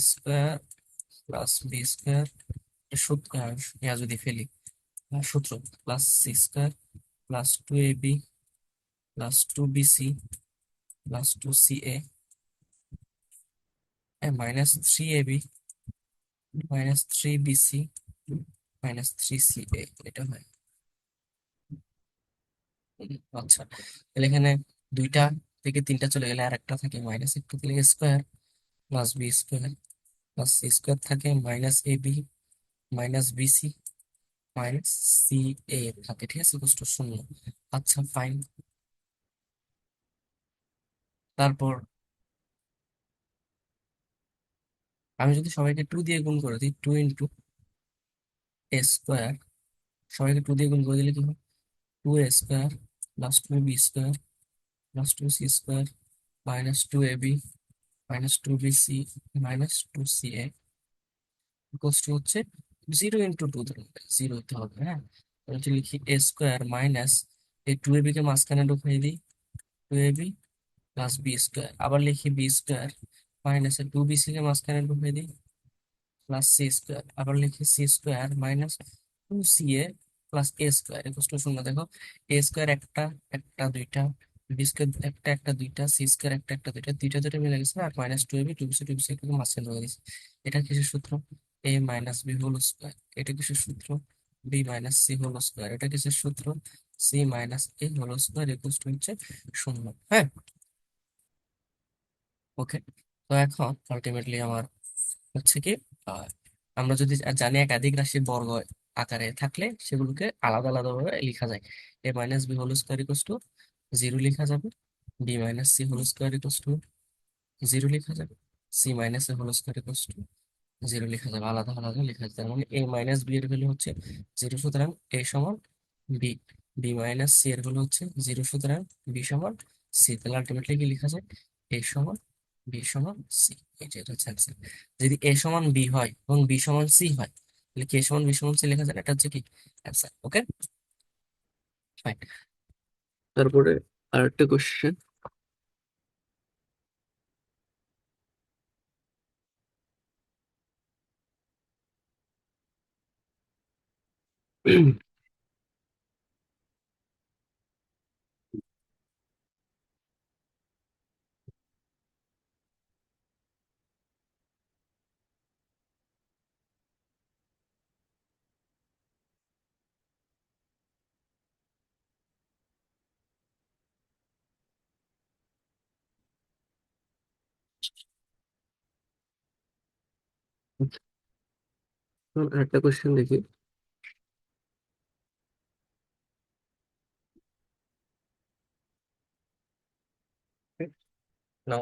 + b² সূত্র, ইয়া যদি ফেলি সূত্র, +6² + 2ab + 2bc + 2ca -3ab -3bc -3ca, এটা হয়। আচ্ছা, তাহলে এখানে 2টা থেকে 3টা চলে গেলে আর একটা থাকে -1, তাহলে a² + b² + c² থাকে -ab -bc -ca থাকে। ঠিক আছে, কষ্ট 0। আচ্ছা ফাইন। তারপর আমি যদি সবাইকে 2 দিয়ে গুণ করে দিই, 2 × a², সবাইকে 2 দিয়ে গুণ করে দিলে কি হয়? 2a² + 2b² + 2c² -2ab -2bc -2ca equals to হচ্ছে 0 × 2, 0 হতে হবে। হ্যাঁ, তাহলে যদি লিখি a² এই 2ab কে মাঝখানে ঢুকিয়ে দিই, 2ab + b², আবার লিখি b² - 2bc কে মাঝখানে ঢুকিয়ে দিই, +c², আবার লিখি c² - 2ca + a² 0। দেখো a² একটা একটা দুইটা, বি² একটা একটা দুইটা, c² একটা একটা দুইটা, দুইটা দুইটা মিলে গেছে, আর -2ab 2bc 2bc কে মাঝখানে ঢুকিয়ে দিচ্ছি। এটা কিসের সূত্র? a - b² এটা কিসের সূত্র? b - c² এটা কিসের সূত্র? c - a² হচ্ছে 0। হ্যাঁ, ওকে। তো এখন আলটিমেটলি আমার হচ্ছে কি, আহ, আমরা যদি জানি একাধিক রাশির বর্গ আকারে থাকলে সেগুলোকে আলাদা আলাদা ভাবে লেখা যায়। a - b² 0 লেখা যাবে, b - c² 0 লেখা যাবে, c - a² 0 লেখা যাবে, আলাদা আলাদা লেখা যাবে। তার মানে a - b এর ভ্যালু হচ্ছে 0, সুতরাং a সমান b, b - c এর ভ্যালু হচ্ছে 0, সুতরাং b সমান c। তাহলে আলটিমেটলি কি লেখা যায়? a সমান b সমান c। এটা হচ্ছে answer। যদি a সমান b হয় এবং b সমান c হয়, তাহলে k সমান b সমান c লেখা যায় না। এটা হচ্ছে কি অ্যান্সার। Okay fine. তারপরে আরেকটা কোশ্চেন, একটা কোশ্চেন দেখি। না,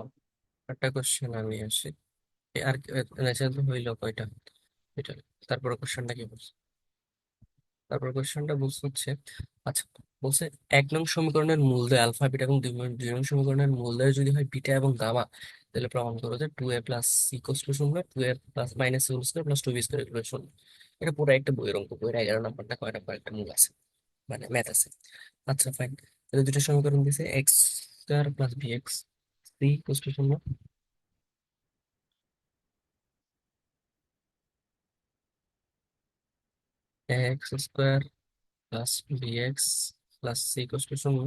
একটা কোশ্চেন আমি আসি। আর ন্যাচারাল তো হইলো কয়টা? এটা, তারপরে কোশ্চেনটা কি বলছে? তারপর কোশ্চেনটা বলছে হচ্ছে, আচ্ছা, বলছে 1 নং সমীকরণের মূলদয় আলফা বিটা এবং 2 নং সমীকরণের মূলদয় যদি হয় বিটা এবং গামা, তাহলে প্রমাণ করো যে 2a plus c equals to 0, 2a plus minus c whole square plus 2b square equal 0। এটা পুরো একটা বইয়ের অঙ্ক, বইয়ের 11 নম্বরটা কয় নম্বর একটা মূল আছে, মানে ম্যাথ আছে। আচ্ছা ফাইন, তাহলে দুটো সমীকরণ দিছে, x square plus b x c equals to 0, x square plus b x plus c equals to 0।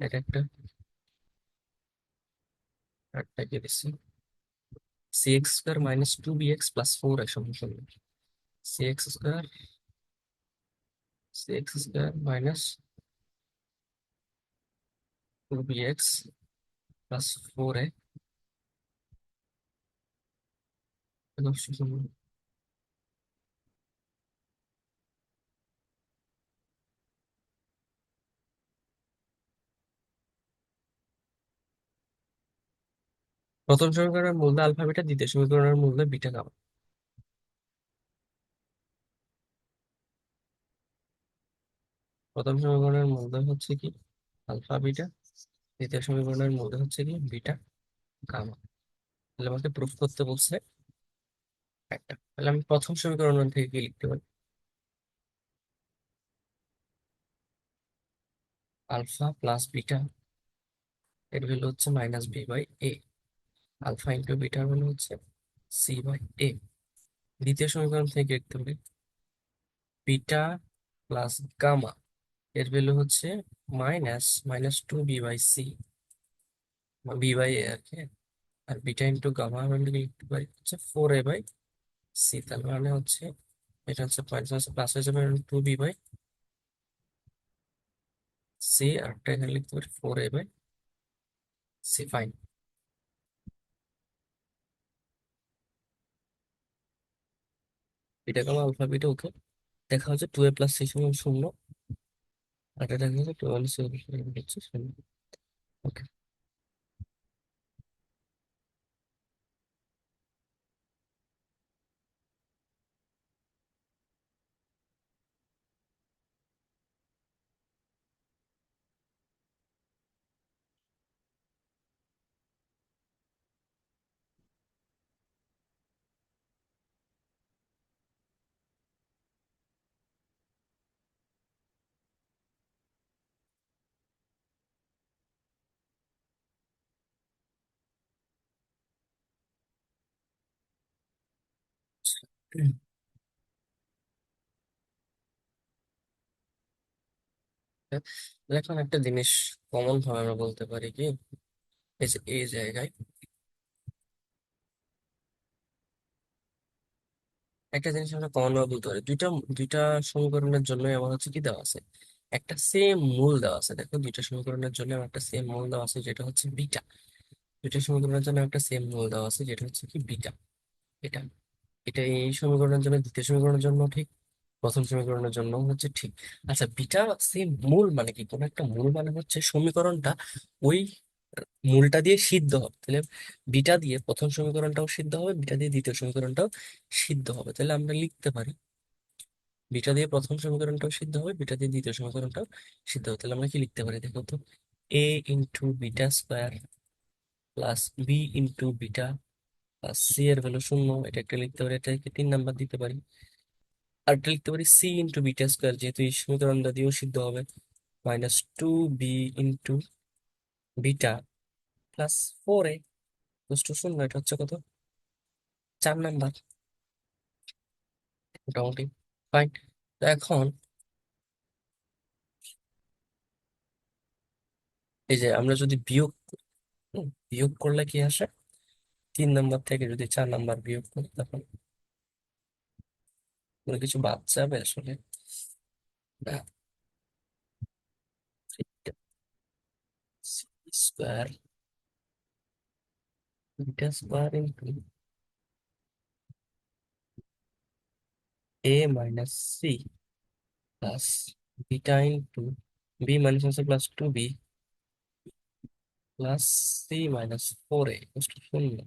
এটা একটা, একটা কি দিচ্ছে, c x square minus 2bx plus 4 এর সমান 0। C x square, minus 2bx plus 4 equals to 0। প্রথম সমীকরণের মূলদয় alpha beta, দ্বিতীয় সমীকরণের মূলদয় বিটা গামা। প্রথম সমীকরণের মূলদয় হচ্ছে কি আলফা বিটা, দ্বিতীয় সমীকরণের মূলদয় হচ্ছে কি বিটা গামা। তাহলে আমাকে প্রুফ করতে বলছে একটা, তাহলে আমি প্রথম সমীকরণ থেকে কি লিখতে পারি? আলফা প্লাস বিটা এর ভ্যালু হচ্ছে minus b by a, alpha into বিটার ভ্যালু হচ্ছে সি বাই এ। দ্বিতীয় সমীকরণ থেকে লিখতে পারি বিটা প্লাস গামা এর ভ্যালু হচ্ছে minus minus 2b/c, b by a আর কি। আর বিটা ইন্টু গামা ভ্যালু লিখতে পারি হচ্ছে 4a/c, তার মানে হচ্ছে এটা হচ্ছে পয়েন্ট হচ্ছে প্লাস হয়ে যাবে 2b/c, আর এটা এখানে লিখতে পারি 4a/c। Fine, beta gamma alpha beta okay দেখা হচ্ছে 2a প্লাস সি সমান 0, আর এটা দেখা হচ্ছে 2 সি হচ্ছে 0। ওকে। এখন একটা জিনিস কমন ভাবে আমরা বলতে পারি কি, এই যে এই জায়গায় একটা জিনিস আমরা কমন ভাবে বলতে পারি, দুইটা দুইটা সমীকরণের জন্য আমার হচ্ছে কি দেওয়া আছে, একটা সেম মূল দেওয়া আছে। দেখো দুইটা সমীকরণের জন্য আমার একটা সেম মূল দেওয়া আছে যেটা হচ্ছে বিটা, দুইটা সমীকরণের জন্য একটা সেম মূল দেওয়া আছে যেটা হচ্ছে কি বিটা। এটা, এটা এই সমীকরণের জন্য, দ্বিতীয় সমীকরণের জন্য ঠিক, প্রথম সমীকরণের জন্য হচ্ছে ঠিক। আচ্ছা, বিটা সেম মূল মানে কি, কোন একটা মূল মানে হচ্ছে সমীকরণটা ওই মূলটা দিয়ে সিদ্ধ হবে। তাহলে বিটা দিয়ে প্রথম সমীকরণটাও সিদ্ধ হবে, বিটা দিয়ে দ্বিতীয় সমীকরণটাও সিদ্ধ হবে। তাহলে আমরা লিখতে পারি বিটা দিয়ে প্রথম সমীকরণটাও সিদ্ধ হবে, বিটা দিয়ে দ্বিতীয় সমীকরণটাও সিদ্ধ হবে। তাহলে আমরা কি লিখতে পারি দেখো তো, a into beta square plus b into beta plus c এর ভ্যালু 0, এটা একটা লিখতে পারি, এটাকে 3 নাম্বার দিতে পারি। আর একটা লিখতে পারি সি ইন্টু বিটা স্কোয়ার, যেহেতু এই সমীকরণটা দিয়েও সিদ্ধ হবে, minus 2b into beta plus 4a equals to 0। এটা হচ্ছে কত, 4 নাম্বার, মোটামুটি। ফাইন। তো এখন এই যে আমরা যদি বিয়োগ বিয়োগ করলে কি আসে, 3 নাম্বার থেকে যদি 4 নাম্বার বিয়োগ করি তখন কোনো কিছু বাদ যাবে আসলে না। Square beta square into a minus c plus beta into b minus আছে plus 2b plus c minus 4a শূন্য।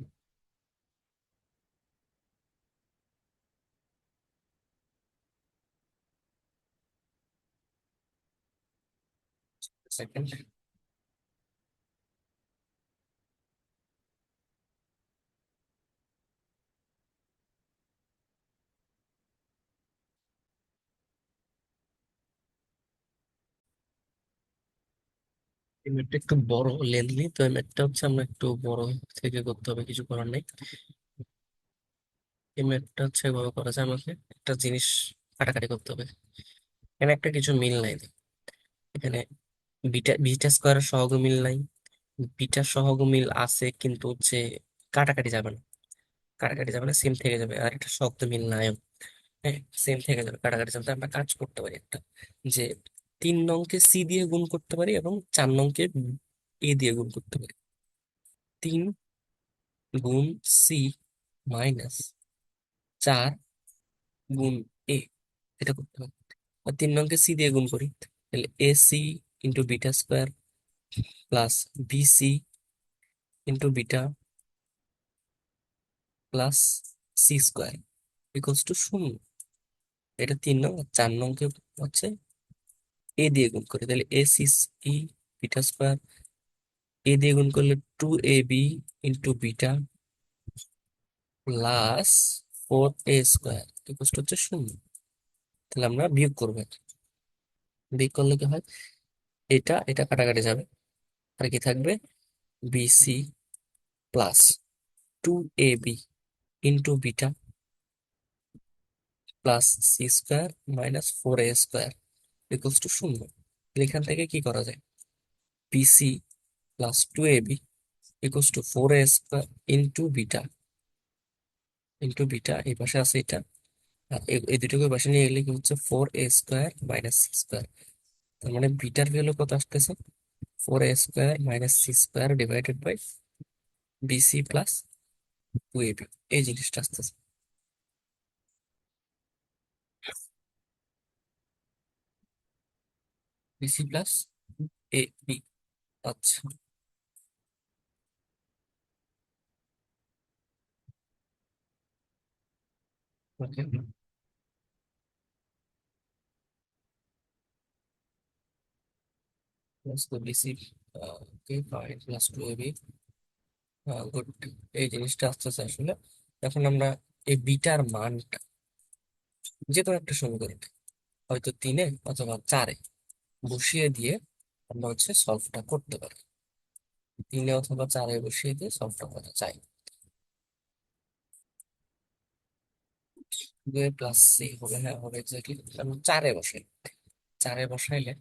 সেকেন্ড, এই ম্যাথটা একটু বড় লেন্থলি, তো এই ম্যাথটা হচ্ছে আমরা একটু বড় থেকে করতে হবে, কিছু করার নেই। এই ম্যাথটা হচ্ছে এভাবে করা যায়, আমাকে একটা জিনিস কাটাকাটি করতে হবে। এখানে একটা কিছু মিল নাই, এখানে বিটা বিটা স্কোয়ারের সহগ মিল নাই, বিটা সহগ মিল আছে কিন্তু হচ্ছে কাটাকাটি যাবে না, কাটাকাটি যাবে না, সেম থেকে যাবে। আর একটা শব্দ মিল নাই, হ্যাঁ, সেম থেকে যাবে, কাটাকাটি যাবে। তো আমরা কাজ করতে পারি একটা, যে 3 নংকে সি দিয়ে গুণ করতে পারি এবং 4 নংকে এ দিয়ে গুণ করতে পারি। 3 গুণ সি মাইনাস 4 গুণ এ, এটা করতে হবে। আর 3 নংকে সি দিয়ে গুণ করি, তাহলে a c into beta square plus b c into beta plus c square equals to 0। এটা 3 নং, আর 4 নংকে হচ্ছে এ দিয়ে গুণ করি, তাহলে a c e beta square, a দিয়ে গুণ করলে 2ab into beta plus 4a square equals to হচ্ছে 0। তাহলে আমরা বিয়োগ করবো, বিয়োগ করলে কি হয়, এটা এটা কাটাকাটি যাবে, আর কি থাকবে, bc plus 2ab into beta plus c square minus 4a square equals to 0। এখান থেকে কি করা যায়, bc plus 2ab equals to 4a square into beta এই পাশে আছে এটা, আর এই দুটোকে পাশে নিয়ে গেলে কি হচ্ছে 4a square minus c square. তার মানে বিটার ভ্যালু কত আসতেছে, 4a square minus c square divided by bc plus 2ab, এই জিনিসটা আসতেছে। বিসি প্লাস এ বি, আচ্ছা, okay, plus two bc, okay fine, plus 2ab, good. এই জিনিসটা আসতেছে আসলে। এখন আমরা এই বিটার মানটা যে কোনো একটা সমীকরণে, হয়তো 3-এ অথবা 4-এ বসিয়ে দিয়ে আমরা হচ্ছে সলভটা করতে পারি। 3-এ অথবা 4-এ বসিয়ে দিয়ে সলভটা করা যায়। 2a প্লাস সি হবে, হ্যাঁ হবে এক্স্যাক্টলি। আমি 4-এ বসাই, 4-এ বসাইলে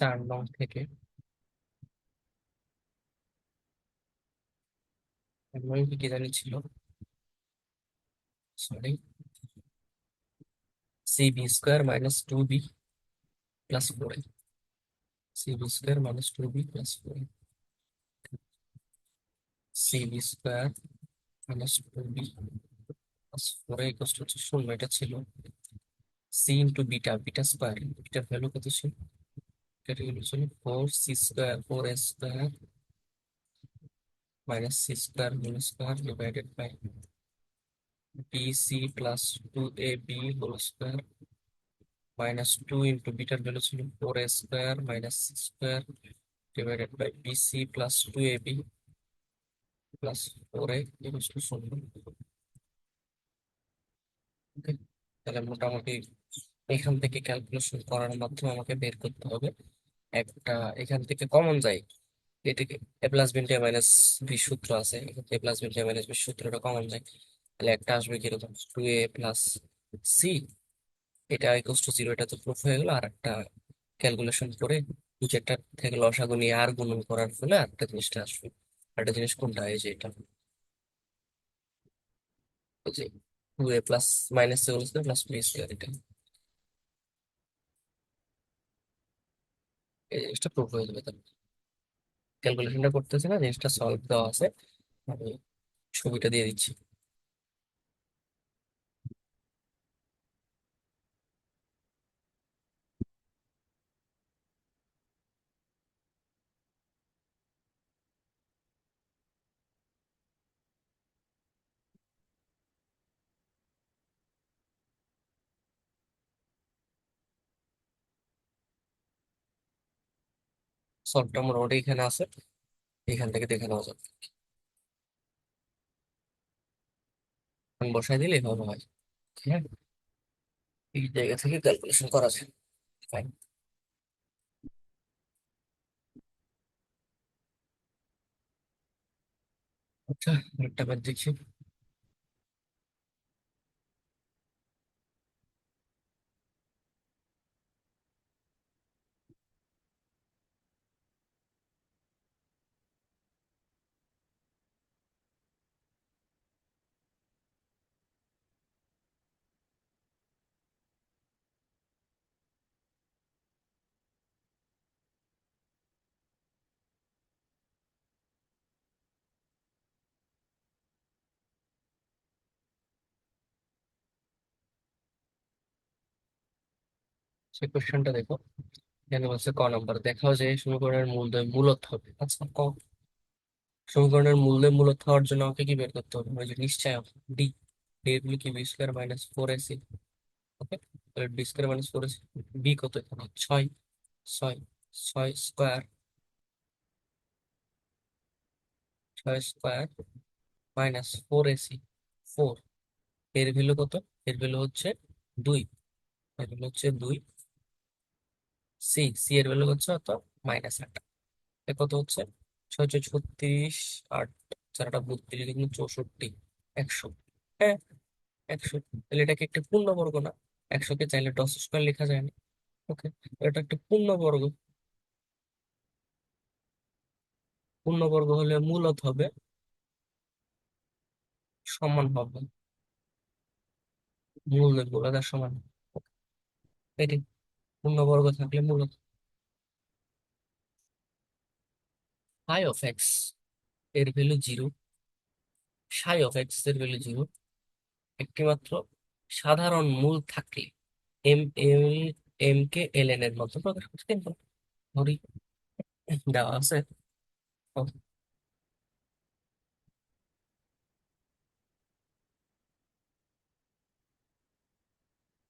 4 নং থেকে আমি কি জানি ছিল, sorry, c b square minus 2b plus 4a, c b square minus 2b plus 4a, c b square minus 2b plus 4a equal to হচ্ছে 0। এটা ছিল c into beta, beta square, বিটার ভ্যালু কত ছিল, এটা ছিল 4c square 4a square minus c square whole square divided by bc plus 2ab whole square minus 2 into বিটার value ছিল 4a square minus c square divided by bc plus 2ab plus 4a equal to 0। Okay? তাহলে মোটামুটি এখান থেকে calculation করার মাধ্যমে আমাকে বের করতে হবে একটা, এখান থেকে কমন যায়, এটাকে এ প্লাস বিটা মাইনাস বি সূত্র আছে, এখান থেকে এ প্লাস বিটা মাইনাস বি সূত্রটা কমন যায়, তাহলে একটা আসবে কিরকম, 2a প্লাস সি এটা ইকুয়ালস টু জিরো, এটা তো প্রুফ হয়ে গেল। আর একটা ক্যালকুলেশন করে নিচেরটা থেকে লসাগু নিয়ে আর গুণন করার ফলে আরেকটা জিনিসটা আসবে। আরেকটা জিনিস কোনটা, এই যে এটা, এই যে 2a plus minus a whole square plus b square, এটা এই জিনিসটা প্রুফ হয়ে যাবে। তাহলে ক্যালকুলেশনটা করতেছে না, জিনিসটা সলভ দেওয়া আছে, আমি ছবিটা দিয়ে দিচ্ছি। সলভটা মোটামুটি এখানে আছে, এখান থেকে দেখে নেওয়া যাবে। আমি বসাই দিলে এভাবে হয়। হ্যাঁ, এই জায়গা থেকে ক্যালকুলেশন করা যায়। Fine. আচ্ছা, একটা বার দেখছি। সেই কোশ্চেনটা দেখো, এখানে বলছে ক নাম্বার, দেখাও যে সমীকরণের মূলদয় মূলত হবে। আচ্ছা, ক সমীকরণের মূলদয় মূলত হওয়ার জন্য আমাকে কি বের করতে হবে? ওই যে নিশ্চয়ক, ডি, ডি এর কি b square minus four ac. Okay, তাহলে d square minus four ac, b কত এখানে? ছয়। ছয়, ছয় স্কোয়ার, ছয় square minus four ac, four. এর ভ্যালু কত? এর ভ্যালু হচ্ছে দুই, এর ভ্যালু হচ্ছে দুই। সি, সি এর ভ্যালু হচ্ছে কত? মাইনাস আট। এ কত হচ্ছে? ছয় ছয় ছত্রিশ, আট চারটা 32, কিন্তু 64, 100। হ্যাঁ, 100। তাহলে এটাকে একটা পূর্ণবর্গ না? 100-কে চাইলে 10 স্কোয়ার লেখা যায় না? ওকে, এটা একটা পূর্ণবর্গ। পূর্ণবর্গ হলে মূলত হবে, সমান হবে, মূলের গোলাকার সমান। এটি পূর্ণবর্গ থাকলে মূলত। ফাই অফ এক্স এর value zero, Sai of x এর ভ্যালু জিরো, একটি মাত্র সাধারণ মূল থাকলে M L, M K L N এর মধ্যে প্রকাশ করতে পারবো। ধরি দেওয়া আছে, ও,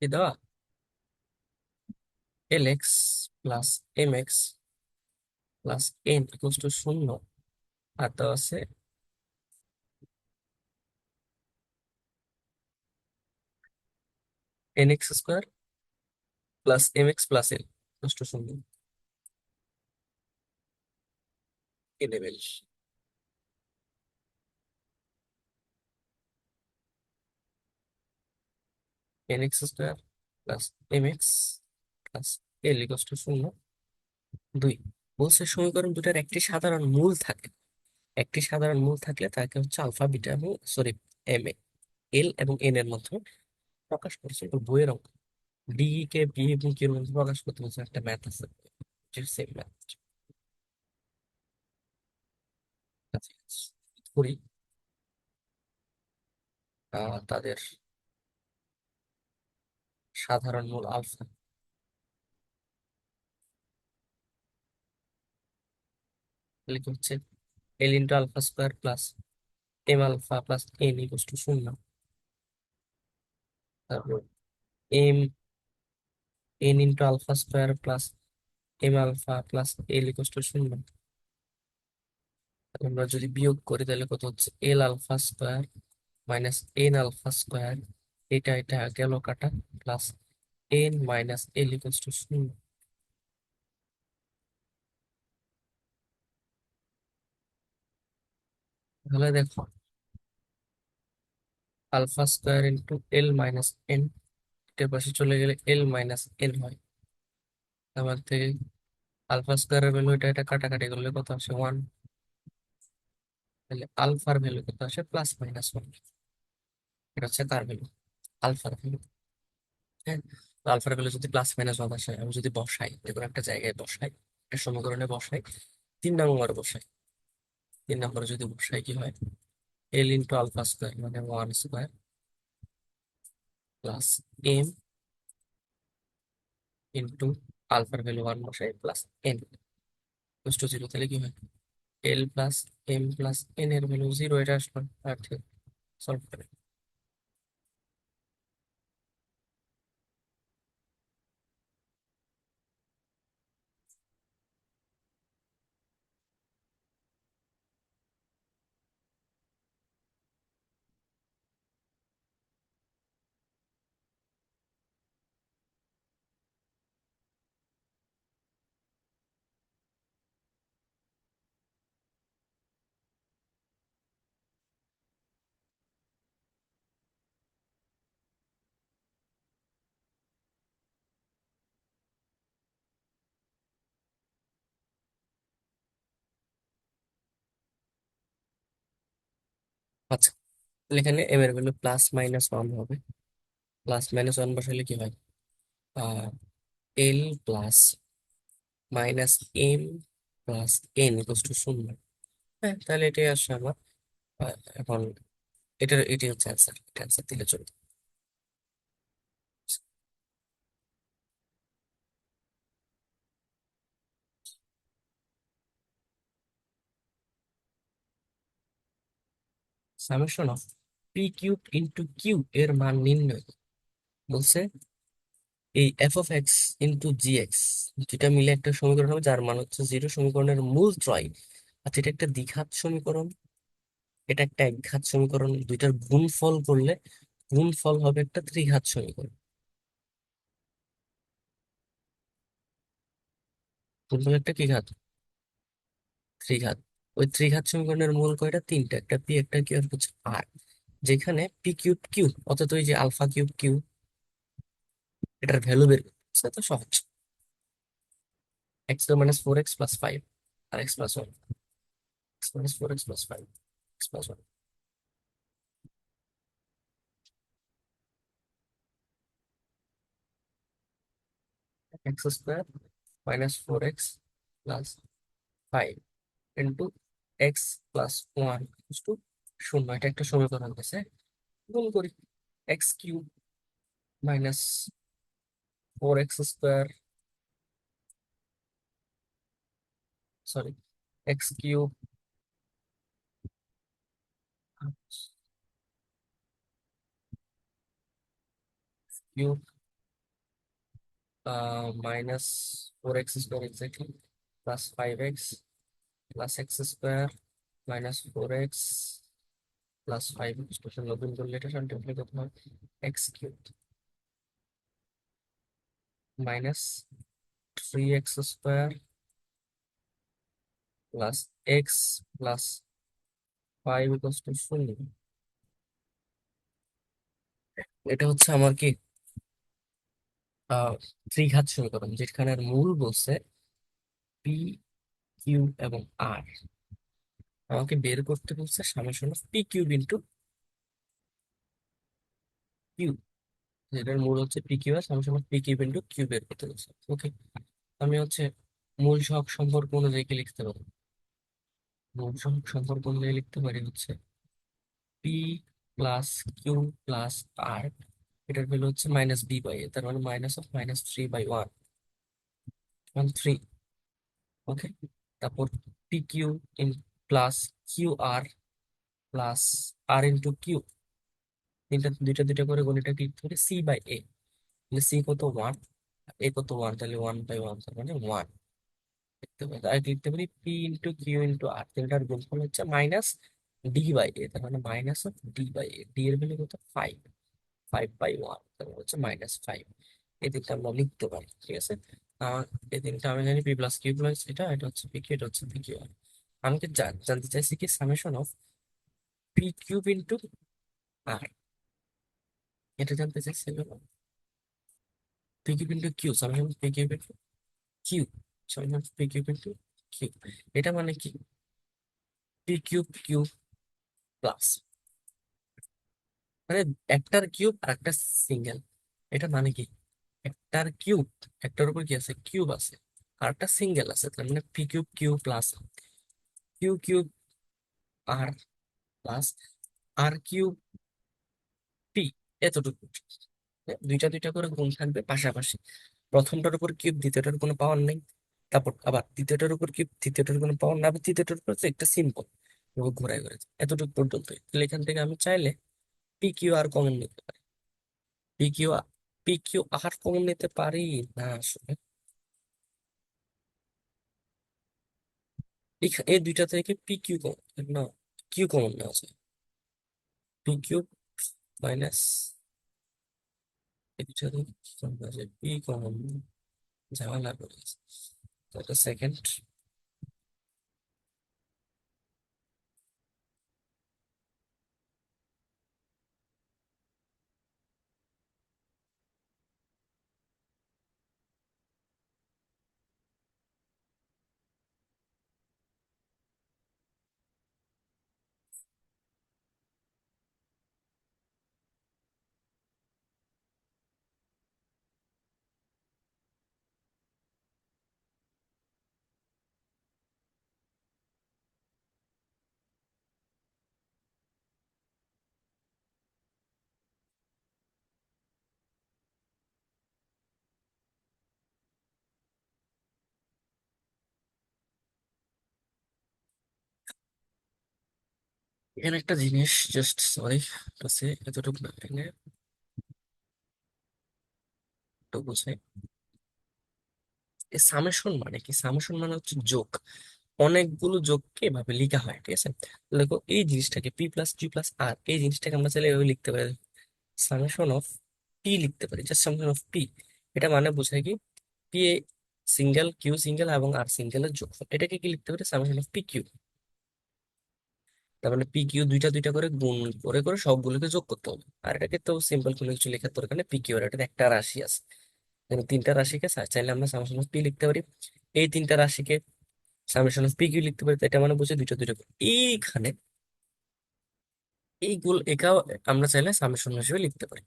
কি দেওয়া? L x plus m x plus n equal to শূন্য। আর দেওয়া আছে n x square plus m x plus l equal to শূন্য। কি level? N x square plus m x plus l equal to শূন্য, দুই। বলছে সমীকরণ দুটার একটি সাধারণ মূল থাকে, একটি সাধারণ মূল থাকলে তাকে হচ্ছে আলফা বিটা এবং সরি এম এ, এল এবং এন এর মধ্যে প্রকাশ করছে। এগুলো বইয়ের অঙ্ক। ডি কে বি এবং কিউর মধ্যে প্রকাশ করতে হচ্ছে, একটা ম্যাথ আছে, সেম ম্যাথ। করি তাদের সাধারণ মূল আলফা, তাহলে কি হচ্ছে? L into alpha square plus m alpha plus n equal to শূন্য। তারপর m, n into alpha square plus m alpha plus l equal to শূন্য। আমরা যদি বিয়োগ করি তাহলে কত হচ্ছে? L alpha square minus n alpha square, এটা এটা গেল কাটা, plus n minus l equal to শূন্য। তাহলে দেখো, alpha square into l minus n এটার পাশে চলে গেলে এল মাইনাস এন হয়। আমার থেকে আলফা স্কোয়ারের ভ্যালু এটা এটা কাটাকাটি করলে কত আসে? ওয়ান। তাহলে আলফার ভ্যালু কত আসে? Plus minus one. এটা হচ্ছে কার ভ্যালু? আলফার ভ্যালু। হ্যাঁ, তো আলফার ভ্যালু যদি প্লাস মাইনাস ওয়ান আসে, আমি যদি বসাই, যে কোনো একটা জায়গায় বসাই, একটা সমীকরণে বসাই, 3 নম্বরে বসাই, 3 নম্বরে যদি বসাই কি হয়? এল ইন্টু আলফা স্কোয়ার মানে one square plus m into আলফার ভ্যালু ওয়ান বসাই প্লাস এন টু জিরো। তাহলে কি হয়? L plus m plus n এর ভ্যালু জিরো। এটা আসলো আর ঠিক সলভ করে। আচ্ছা, তাহলে এখানে এম এর ভ্যালু প্লাস মাইনাস ওয়ান হবে। প্লাস মাইনাস ওয়ান বসালে কি হয়? L plus minus m plus n equal to শূন্য। হ্যাঁ, তাহলে এটাই আসছে আমার। এখন এটাই হচ্ছে অ্যান্সার। এটা অ্যান্সার দিলে চলবে। Summation of p cube into q এর মান নির্ণয় বলছে। এই f of x into g x দুটা মিলে একটা সমীকরণ হবে যার মান হচ্ছে জিরো। সমীকরণের মূল ত্রয়। আচ্ছা, এটা একটা দ্বিঘাত সমীকরণ, এটা একটা একঘাত সমীকরণ। দুইটার গুণফল করলে গুণফল হবে একটা ত্রিঘাত সমীকরণ। গুণফল একটা কি ঘাত? ত্রিঘাত। ওই ত্রিঘাত সমীকরণের মূল কয়টা? তিনটা। একটা পি, একটা কিউ, আর হচ্ছে আর। যেখানে পি কিউব কিউ, অর্থাৎ ওই যে আলফা কিউব কিউ, এটার ভ্যালু বের করছে তো সহজ। X minus four x plus five আর x plus one. X minus four x plus five x plus one. X square minus four x plus five into x plus one to শূন্য। এটা একটা সমীকরণ আছে। গুণ করি। X cube minus four x square, sorry, x cube cube minus four x square exactly plus five x plus x square minus four x plus five expression নতুন করলে এটা সামনে কত হয়? X cube minus three x square plus x plus five equals to শূন্য। এটা হচ্ছে আমার কি আহ ত্রিঘাত সমীকরণ, যেখানে মূল বলছে পি কিউ এবং আর। আমাকে বের করতে বলছে summation of p cube into q. যেটার মূল হচ্ছে পি কিউ, আর summation of p cube into q বের করতে বলছে। ওকে, আমি হচ্ছে মূল সহগ সম্পর্ক অনুযায়ী কি লিখতে পারি? মূল সহগ সম্পর্ক অনুযায়ী লিখতে পারি হচ্ছে p plus q plus r, এটার ভ্যালু হচ্ছে মাইনাস বি বাই এ, তার মানে minus of minus three by one, one three. Okay, তারপর p q in plus q r plus r into q. তিনটা দুইটা দুইটা করে গণিতটা কি লিখতে পারি? C by a. সি কত? ওয়ান। এ কত? ওয়ান। তাহলে ওয়ান বাই ওয়ান, তার মানে ওয়ান লিখতে পারি। আর লিখতে পারি p into q into r, তিনটার গুণফল হচ্ছে মাইনাস ডি বাই এ, তার মানে minus of d by a. D এর ভ্যালু কত? ফাইভ। ফাইভ বাই ওয়ান, তার মানে হচ্ছে মাইনাস ফাইভ। এই তিনটা আমরা লিখতে পারি, ঠিক আছে। আমার এই তিনটা আমি জানি, পি প্লাস কিউ প্লাস এটা, এটা হচ্ছে পি কিউ, এটা হচ্ছে পি কিউ আর। আমি কি জানতে চাইছি কি summation of p cube into r, এটা জানতে চাইছি। P cube into q summation p cube into q summation p cube into q. এটা মানে কি? পি কিউব কিউ প্লাস, মানে একটার কিউব আর একটা সিঙ্গেল। এটা মানে কি? একটার কিউব, একটার উপর কি আছে, কিউব আছে, আর একটা সিঙ্গেল আছে, তার মানে p cube q plus q cube r plus r cube p, এতটুকু। দুইটা দুইটা করে গুণ থাকবে পাশাপাশি। প্রথমটার উপর কিউব, দ্বিতীয়টার কোনো পাওয়ার নেই। তারপর আবার তৃতীয়টার উপর কিউব, তৃতীয়টার কোনো পাওয়ার না, আবার তৃতীয়টার উপর হচ্ছে একটা সিম্পল ঘোরায় ঘুরে এতটুকু পর্যন্ত। তাহলে এখান থেকে আমি চাইলে পি কিউ আর কমন নিতে পারি। P Q, P q r common নিতে পারি না আসলে। এই দুইটা থেকে পি কিউ কমন না, কিউ কমন নেওয়া যায়। পি কিউ মাইনাস এই দুইটা থেকে কি কমন নেওয়া যায়, পি কমন, ঝামেলা করে গেছে। তো এটা সেকেন্ড। এখানে একটা জিনিস, জাস্ট সরি, আছে এতটুকু না, এখানে একটু বোঝাই। সামেশন মানে কি? সামেশন মানে হচ্ছে যোগ। অনেকগুলো যোগকে এভাবে লেখা হয়, ঠিক আছে? দেখো এই জিনিসটাকে পি প্লাস কিউ প্লাস আর, এই জিনিসটাকে আমরা চাইলে এভাবে লিখতে পারি, সামেশন অফ পি লিখতে পারি, জাস্ট সামেশন অফ পি। এটা মানে বোঝায় কি, পি সিঙ্গেল কিউ সিঙ্গেল এবং আর সিঙ্গেলের যোগফল, এটাকে কি লিখতে পারি, সামেশন অফ পি কিউ। তার মানে পি কিউ দুইটা দুইটা করে গুণ করে করে সবগুলোকে যোগ করতে হবে। আর এটাকে তো সিম্পল কোনো কিছু লেখার দরকার নেই, পি কিউ এর এটা একটা রাশি আছে। এখানে তিনটা রাশিকে চাইলে আমরা সামেশন অফ পি লিখতে পারি। এই তিনটা রাশিকে সামেশন অফ পি কিউ লিখতে পারি, তো এটা মানে বুঝে দুইটা দুইটা করে এইখানে এইগুলো এটাও আমরা চাইলে সামেশন হিসেবে লিখতে পারি।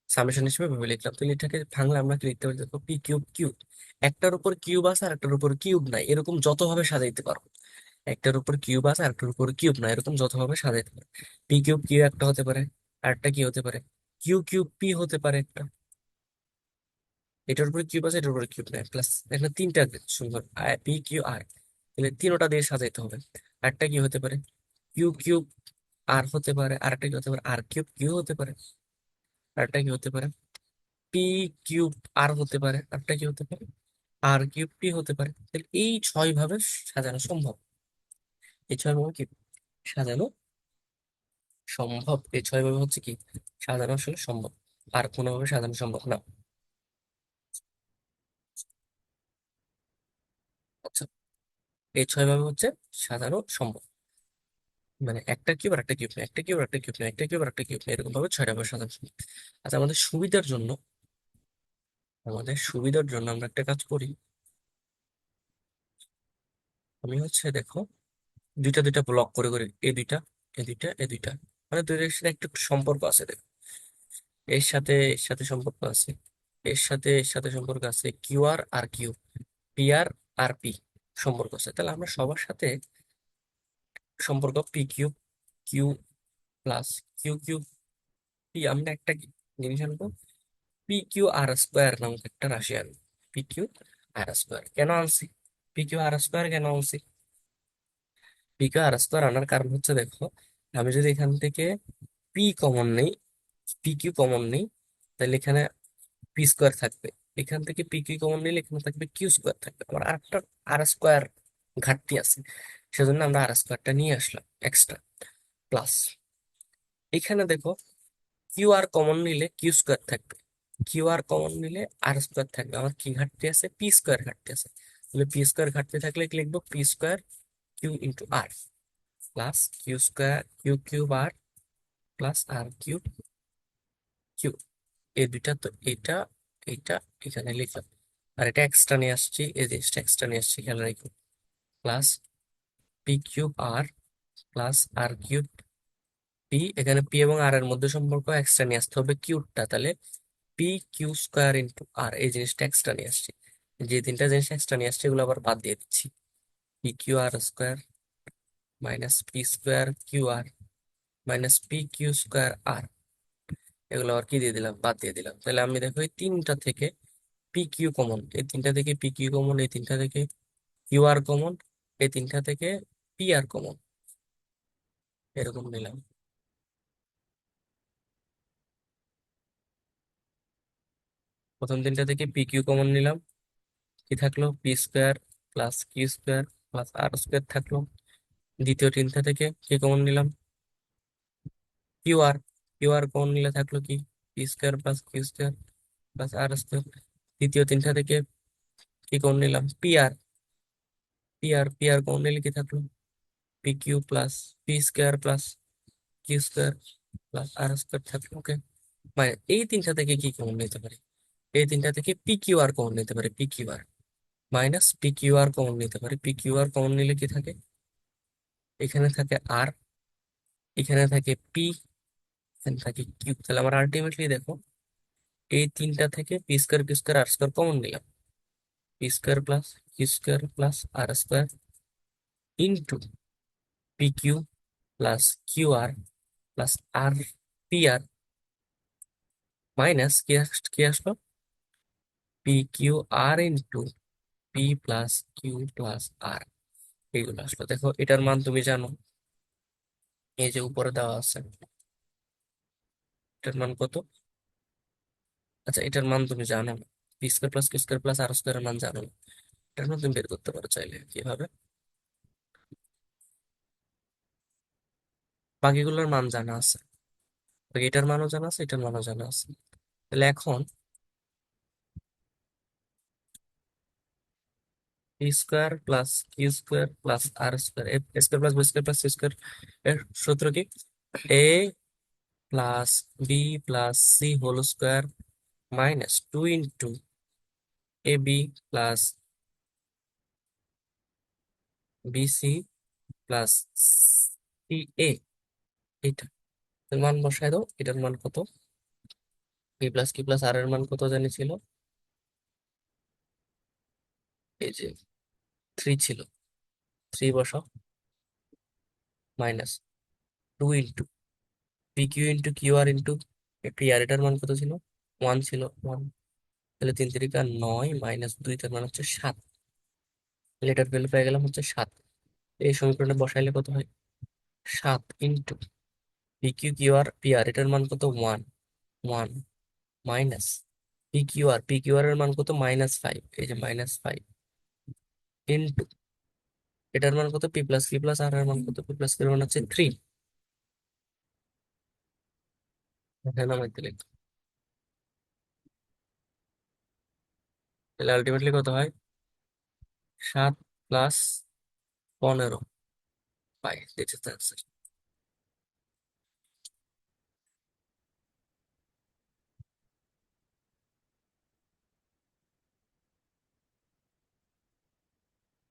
সামেশন হিসেবে ভেবে লিখলাম, তো এটাকে ভাঙলে আমরা কি লিখতে পারি, দেখো পি কিউব কিউব, একটার উপর কিউব আছে আর একটার উপর কিউব নাই, এরকম যতভাবে সাজাইতে পারো। একটার উপর কিউব আছে আর একটার উপর কিউব নাই, এরকম যতভাবে সাজাইতে পারো। পি কিউব কিউ একটা হতে পারে, আর একটা কি হতে পারে, কিউ কিউব পি হতে পারে একটা। এটার উপরে কিউব আছে, এটার উপরে কিউব নাই, প্লাস এখানে তিনটা সুন্দর পি কিউ আর, তাহলে তিনোটা দিয়ে সাজাইতে হবে। আরেকটা কি হতে পারে, কিউ কিউব আর হতে পারে, আরেকটা কি হতে পারে, আর কিউব কিউ হতে পারে, আরেকটা কি হতে পারে, পি কিউব আর হতে পারে, আরেকটা কি হতে পারে, আর কিউব পি হতে পারে। তাহলে এই ছয় ভাবে সাজানো সম্ভব। এই ছয় ভাবে কি সাজানো সম্ভব, এই ছয় ভাবে হচ্ছে কি সাজানো আসলে সম্ভব, আর কোনোভাবে সাজানো সম্ভব না। আচ্ছা, এই ছয় ভাবে হচ্ছে সাজানো সম্ভব, মানে একটা কিউব আর একটা কিউব নেই, একটা কিউব আর একটা কিউব নেই, একটা কিউব আর একটা কিউব নেই, এরকম ভাবে ছয়টা ভাবে সাজানো সম্ভব। আচ্ছা, আমাদের সুবিধার জন্য আমরা একটা কাজ করি। আমি হচ্ছে দেখো দুইটা দুইটা ব্লক করে করে, এই দুইটা, এই দুইটা, এই দুইটা, মানে দুইটার সাথে একটু একটু সম্পর্ক আছে দেখো। এর সাথে সম্পর্ক আছে, এর সাথে সম্পর্ক আছে, কিউ আর আর কিউ, পি আর পি সম্পর্ক আছে। তাহলে আমরা সবার সাথে সম্পর্ক p q q plus q q p, আমরা একটা জিনিস আনবো, পি কিউ আর স্কোয়ার নামক একটা রাশি আনবো। পি কিউ আর স্কোয়ার কেন আনছি, পি কিউ আর স্কোয়ার কেন আনছি? পি কিউ আর স্কোয়ার আনার কারণ হচ্ছে দেখো, আমি যদি এখান থেকে পি কমন নেই, পি কিউ কমন নেই, তাহলে এখানে পি স্কোয়ার থাকবে। এখান থেকে পি কিউ কমন নিলে এখানে থাকবে কিউ স্কোয়ার থাকবে, আমার আরেকটা আর স্কোয়ার ঘাটতি আছে, সেজন্য আমরা আর স্কোয়ারটা নিয়ে আসলাম এক্সট্রা। প্লাস এখানে দেখো কিউ আর কমন নিলে কিউ স্কোয়ার থাকবে, কিউ আর কমন নিলে আর স্কোয়ার থাকবে, আমার কি ঘাটতি আছে, পি স্কোয়ার ঘাটতি আছে। তাহলে পি স্কোয়ার ঘাটতি থাকলে কি লিখবো, p square q into r plus q square q cube r plus r cube q. এই দুইটা তো এটা, এইটা এখানে লিখলাম, আর এটা এক্সট্রা নিয়ে আসছি, এই জিনিসটা এক্সট্রা নিয়ে আসছি, খেয়াল রাখো। Plus P cube r plus r cube P, এখানে পি এবং আর এর মধ্যে সম্পর্ক এক্সট্রা নিয়ে আসতে হবে কিউবটা, তাহলে পি কিউ স্কোয়ার ইন্টু আর, এই জিনিসটা এক্সট্রা নিয়ে আসছি। যে তিনটা জিনিস এক্সট্রা নিয়ে আসছে এগুলো আবার বাদ দিয়ে দিচ্ছি। P q r square minus p square q r minus p q square r, এগুলো আবার কি দিয়ে দিলাম, বাদ দিয়ে দিলাম। তাহলে আমি দেখো এই তিনটা থেকে পি কিউ কমন, এই তিনটা থেকে পি কিউ কমন, এই তিনটা থেকে কিউ আর কমন, এই তিনটা থেকে পি আর কমন, এরকম নিলাম। প্রথম তিনটা থেকে পি কিউ কমন নিলাম, কি থাকলো, p square plus q square plus r square থাকলো। দ্বিতীয় তিনটা থেকে কি কমন নিলাম, q r, q r common নিলে থাকলো কি, p square plus q square plus r square. তৃতীয় তিনটা থেকে কি কমন নিলাম, p r, p r common নিলে কি থাকলো, p q plus p square plus q square plus r square থাকলো। ওকে, মানে এই তিনটা থেকে কি কমন নিতে পারি, এই তিনটা থেকে পি কিউ আর কমন নিতে পারি, P q r minus p q r common নিতে পারি। পি কিউ আর কমন নিলে কি থাকে, এখানে থাকে আর, এখানে থাকে পি, এখানে থাকে কিউ। তাহলে আমার আলটিমেটলি দেখো এই তিনটা থেকে p square q square r square common নিলাম, p square plus q square plus r square into p q plus q r plus r p আর মাইনাস কি আসলো, p q r into p plus q plus r, এইগুলো আসলো। দেখো এটার মান তুমি জানো, এই যে উপরে দেওয়া আছে, এটার মান কত, আচ্ছা এটার মান তুমি জানো না, p square plus q square plus r স্কোয়ারের মান জানো না, এটার মান তুমি বের করতে পারো চাইলে, কিভাবে, বাকিগুলোর মান জানা আছে, বাকি এটার মানও জানা আছে, এটার মানও জানা আছে। তাহলে এখন p square plus q square plus r square, a square plus b square plus c square এর সূত্র কি, a plus b plus c whole square minus two into a b plus b c plus c a, এটা এর মান বসায় দাও। এটার মান কত, b plus q plus r এর মান কত জানি ছিল, এই যে থ্রি ছিল, থ্রি বসাও minus two into p q into q r into p r, এটার মান কত ছিল, ওয়ান ছিল, ওয়ান। তাহলে তিন তিরিকা নয় মাইনাস দুই, তার মানে হচ্ছে সাত। তাহলে এটার ভ্যালু পেয়ে গেলাম হচ্ছে সাত। এই সমীকরণে বসাইলে কত হয়, সাত into p q q r p r, এটার মান কত, one, one minus p q r এর মান কত, মাইনাস ফাইভ, এই যে মাইনাস ফাইভ ইন্টু এটার মান কত, P plus q plus r এর মান কত, পি প্লাস কিউ এর মান হচ্ছে থ্রি। এখানে নামাই দিলে, তাহলে আলটিমেটলি কত হয়, সাত plus 15 pi, this is the